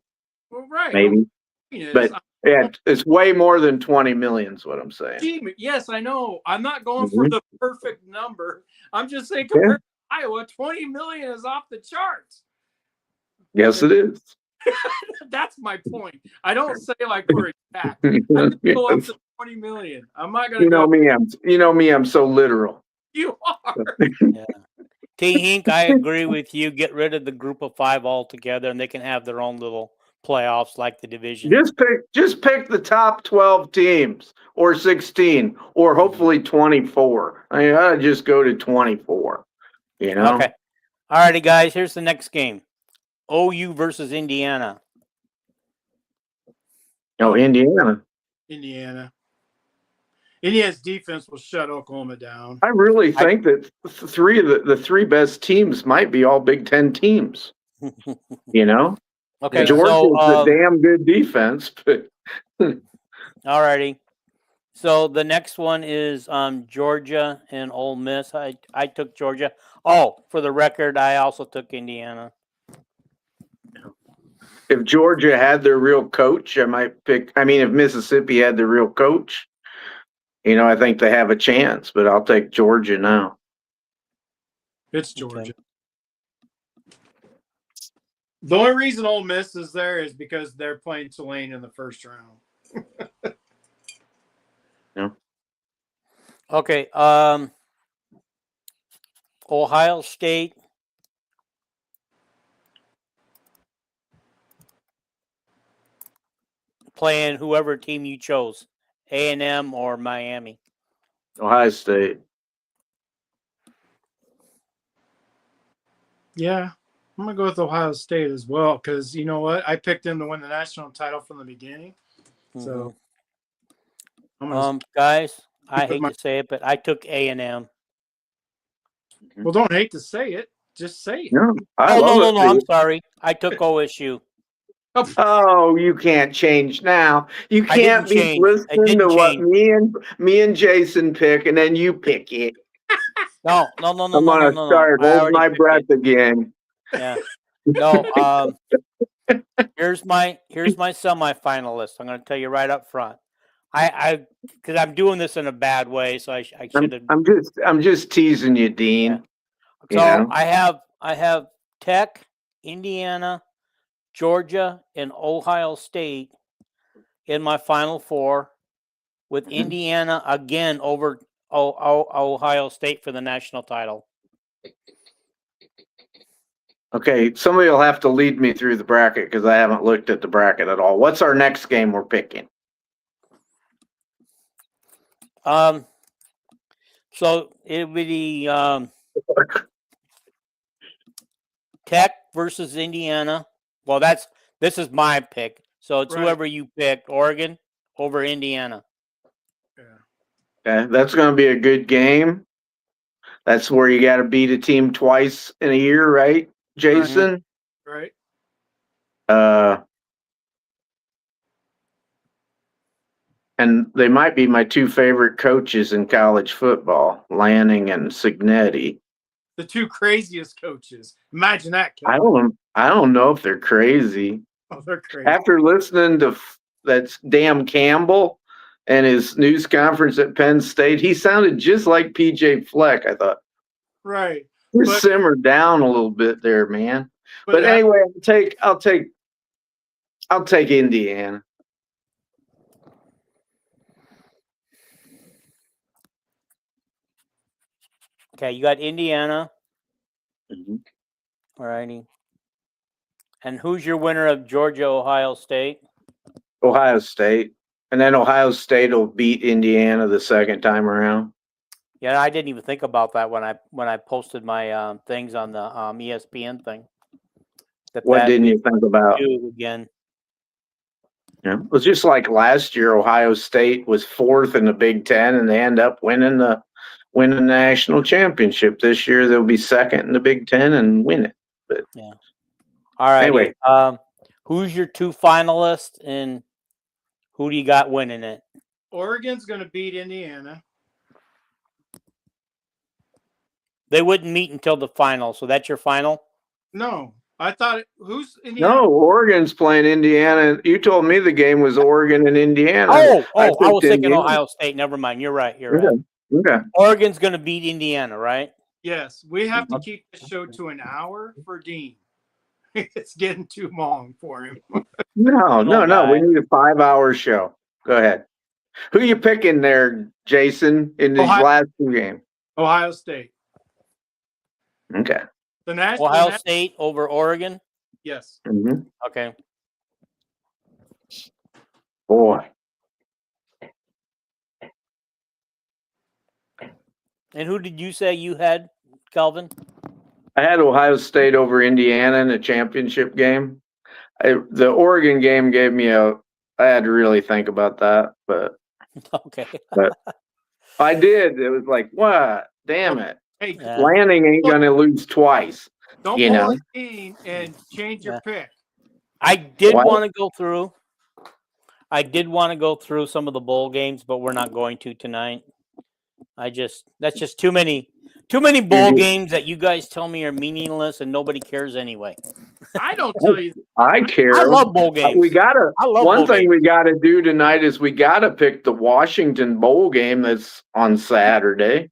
Well, right. Maybe. But yeah, it's way more than 20 million is what I'm saying. Yes, I know. I'm not going for the perfect number. I'm just saying compared to Iowa, 20 million is off the charts. Yes, it is. That's my point. I don't say like we're exact. I just go up to 20 million. I'm not going to You know me, I'm so literal. You are. Yeah. T. Hink, I agree with you. Get rid of the group of 5 altogether, and they can have their own little playoffs like the division. Just pick the top 12 teams, or 16, or hopefully 24. I mean, I'd just go to 24. You know. Okay. All righty, guys. Here's the next game: OU versus Indiana. Oh, Indiana. Indiana. Indiana's defense will shut Oklahoma down. I really think that three of the three best teams might be all Big Ten teams. You know, Okay, Georgia's so a damn good defense, but all righty. So the next one is Georgia and Ole Miss. I took Georgia. Oh, for the record, I also took Indiana. if Georgia had their real coach, I might pick. I mean, if Mississippi had their real coach, I think they have a chance. But I'll take Georgia now. It's Georgia. Okay. The only reason Ole Miss is there is because they're playing Tulane in the first round. Yeah. Okay. Ohio State. Playing whoever team you chose, A&M or Miami. Ohio State. Yeah, I'm going to go with Ohio State as well because you know what? I picked them to win the national title from the beginning. So, guys, I hate to say it, but I took A&M. Well, don't hate to say it. Just say it. No, no. I'm sorry. I took OSU. Oh, you can't change now. You can't be listening to what me and Jason pick, and then you pick it. No. I'm gonna start holding my breath again. Yeah. No. Here's my semifinalist. I'm going to tell you right up front. Because I'm doing this in a bad way, so I should have. I'm just teasing you, Dean. Yeah. So I have Tech, Indiana, Georgia, and Ohio State in my Final Four, with Indiana again over Ohio State for the national title. Okay, somebody will have to lead me through the bracket because I haven't looked at the bracket at all. What's our next game we're picking? So it would be Tech versus Indiana. Well, this is my pick. So it's whoever you pick, Oregon over Indiana. Yeah. Okay, that's going to be a good game. That's where you got to beat a team twice in a year, right, Jason? Right. And they might be my two favorite coaches in college football, Lanning and Signetti. The two craziest coaches. Imagine that. Kevin. I don't know if they're crazy. Oh, they're crazy. After listening to that damn Campbell and his news conference at Penn State, he sounded just like PJ Fleck, I thought. Right. Just simmer down a little bit there, man. But anyway, I'll take Indiana. Okay, you got Indiana. Mm-hmm. All righty. And who's your winner of Georgia, Ohio State? Ohio State. And then Ohio State will beat Indiana the second time around. Yeah, I didn't even think about that when I posted my things on the ESPN thing. What didn't you think about? Again. Yeah, it was just like last year. Ohio State was fourth in the Big Ten, and they end up winning the national championship. This year they'll be second in the Big Ten and win it. But yeah. All right. Anyway, who's your two finalists, and who do you got winning it? Oregon's going to beat Indiana. They wouldn't meet until the final, so that's your final? No. I thought who's Indiana? No, Oregon's playing Indiana. You told me the game was Oregon and Indiana. I was thinking Ohio State. Never mind. You're right. Okay. Oregon's going to beat Indiana, right? Yes. We have to keep the show to an hour for Dean. It's getting too long for him. No. We need a 5-hour show. Go ahead. Who you picking there, Jason, in these last two games? Ohio State. Okay. Ohio State over Oregon? Yes. Mm-hmm. Okay. Boy. And who did you say you had, Calvin? I had Ohio State over Indiana in a championship game. The Oregon game gave me I had to really think about that, but okay. but I did. It was like, what? Damn it. Hey, Yeah. Lanning ain't going to lose twice. don't You pull know. a Dean and change your pick. I did What? want to go through. I did want to go through some of the bowl games, but we're not going to tonight. That's just too many bowl games that you guys tell me are meaningless and nobody cares anyway. I don't tell you. I care. I love bowl games. We gotta. I love One bowl thing games. we gotta do tonight is we gotta pick the Washington bowl game that's on Saturday.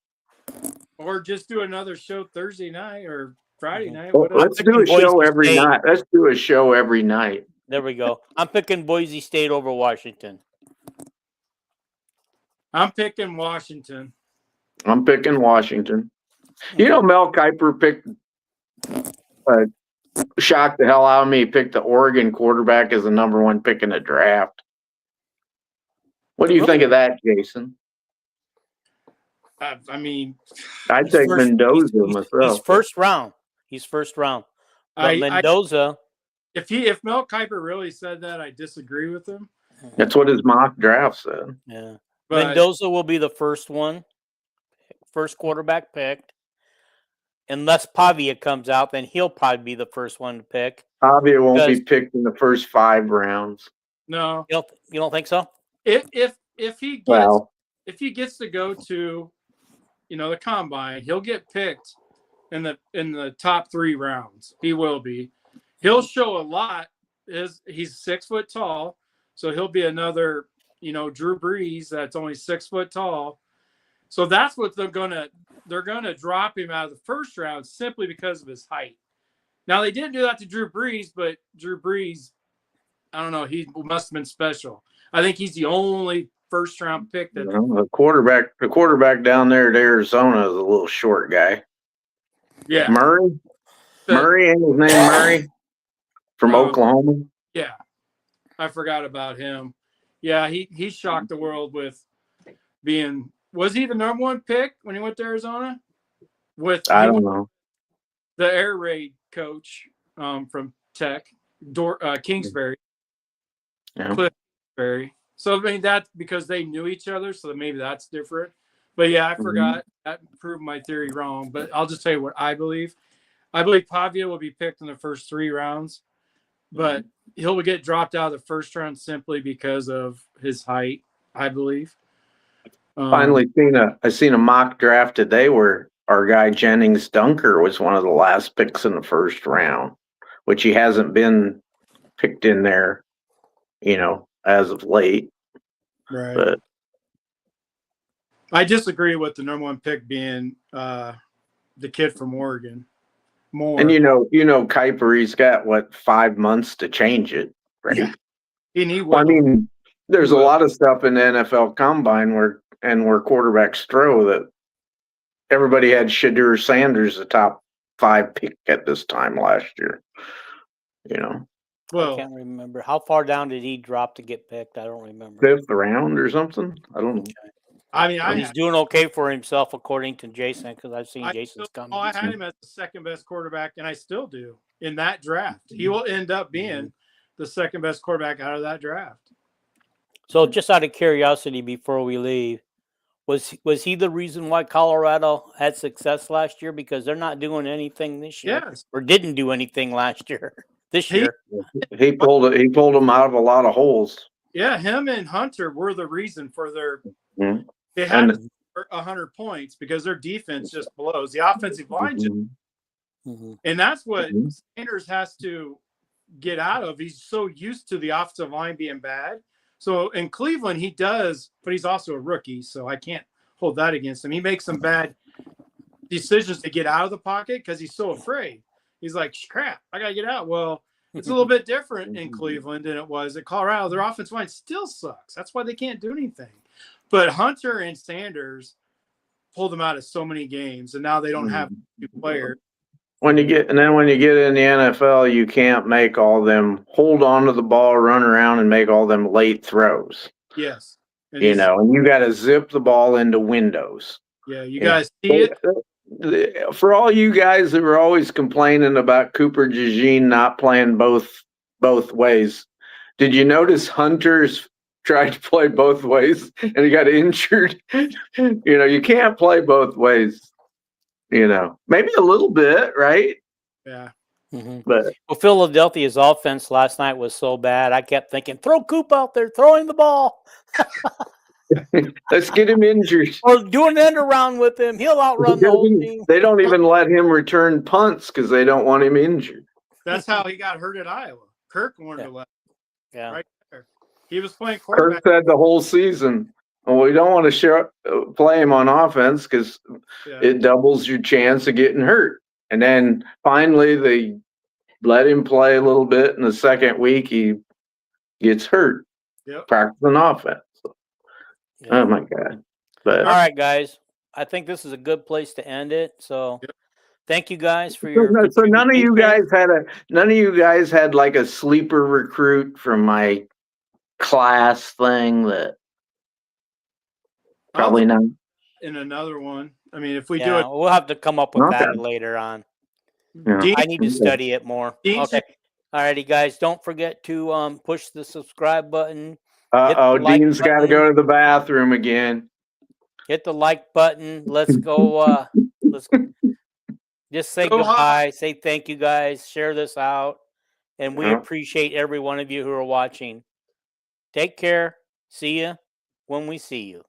Or just do another show Thursday night or Friday night. Well, Whatever. let's do a show Boise every State. night. Let's do a show every night. There we go. I'm picking Boise State over Washington. I'm picking Washington. I'm picking Washington. You know, Mel Kiper picked, shocked the hell out of me. He picked the Oregon quarterback as the number 1 pick in the draft. What do you think of that, Jason? I mean, I'd take Mendoza myself. He's first round. But Mendoza. If Mel Kiper really said that, I disagree with him. That's what his mock draft said. Yeah. But Mendoza will be the first quarterback picked. Unless Pavia comes out, then he'll probably be the first one to pick. Pavia won't be picked in the first 5 rounds. no, You don't think so? if he gets to go to, the combine, he'll get picked in the top 3 rounds. He will be. He'll show a lot. He's 6 foot tall, so he'll be another, Drew Brees that's only 6 foot tall. So that's what they're gonna drop him out of the first round simply because of his height. Now they didn't do that to Drew Brees, but Drew Brees, I don't know, he must have been special. I think he's the only first round pick that the quarterback down there at Arizona is a little short guy. Yeah. Murray, ain't his name Murray from Oklahoma? Yeah, I forgot about him. Yeah, he shocked the world with being. Was he the number 1 pick when he went to Arizona? I don't know. The air raid coach from Tech, Kingsbury, Cliff Kingsbury. So I mean that's because they knew each other, so maybe that's different. But yeah, I forgot. That proved my theory wrong. But I'll just tell you what I believe. I believe Pavia will be picked in the first 3 rounds, but he'll get dropped out of the first round simply because of his height, I believe. Finally seen a mock draft today where our guy Jennings Dunker was one of the last picks in the first round, which he hasn't been picked in there, as of late. Right. But I disagree with the number 1 pick being the kid from Oregon. More. And Kiper, he's got 5 months to change it, right? Yeah. I mean, there's a lot of stuff in the NFL Combine where quarterbacks throw that everybody had Shadur Sanders the top 5 pick at this time last year. I can't remember. How far down did he drop to get picked? I don't remember. 5th round or something. I don't know. I mean, he's doing okay for himself according to Jason because I've seen Jason's comments. I had him as the second best quarterback, and I still do in that draft. He will end up being the second best quarterback out of that draft. So, just out of curiosity, before we leave, was he the reason why Colorado had success last year? Because they're not doing anything this year, or didn't do anything last year. This year, he pulled them out of a lot of holes. Yeah, him and Hunter were the reason for their. They had 100 points because their defense just blows. The offensive line just, and that's what Sanders has to get out of. He's so used to the offensive line being bad. So in Cleveland, he does, but he's also a rookie, so I can't hold that against him. He makes some bad decisions to get out of the pocket because he's so afraid. He's like, crap, I got to get out. Well, it's a little bit different in Cleveland than it was at Colorado. Their offensive line still sucks. That's why they can't do anything. But Hunter and Sanders pulled them out of so many games, and now they don't have two players. When you get in the NFL, you can't make all them hold on to the ball, run around, and make all them late throws. Yes. And and you got to zip the ball into windows. Yeah, you guys see it? For all you guys that were always complaining about Cooper DeJean not playing both ways, did you notice Hunter's tried to play both ways and he got injured. You can't play both ways. Maybe a little bit, right? Yeah. But Well, Philadelphia's offense last night was so bad. I kept thinking, throw Coop out there, throw him the ball, let's get him injured. or do an end around with him. He'll outrun the whole team. They don't even let him return punts because they don't want him injured. That's how he got hurt at Iowa. Kirk wanted to let him. Yeah. Right there. He was playing Kirk quarterback. said the whole season, well, we don't want to play him on offense because it doubles your chance of getting hurt. And then finally they let him play a little bit. In the second week, he gets hurt practicing offense. Oh, my God. But, all right, guys. I think this is a good place to end it. So thank you guys for your so none of you guys had like a sleeper recruit from my class thing that probably not. In another one. I mean, if we do it, we'll have to come up with that later on. Yeah. I need to study it more. Okay. All righty, guys. Don't forget to push the subscribe button. Dean's got to go to the bathroom again. Hit the like button. Let's go. Let's just say goodbye. Say thank you, guys. Share this out. And we appreciate every one of you who are watching. Take care. See you when we see you.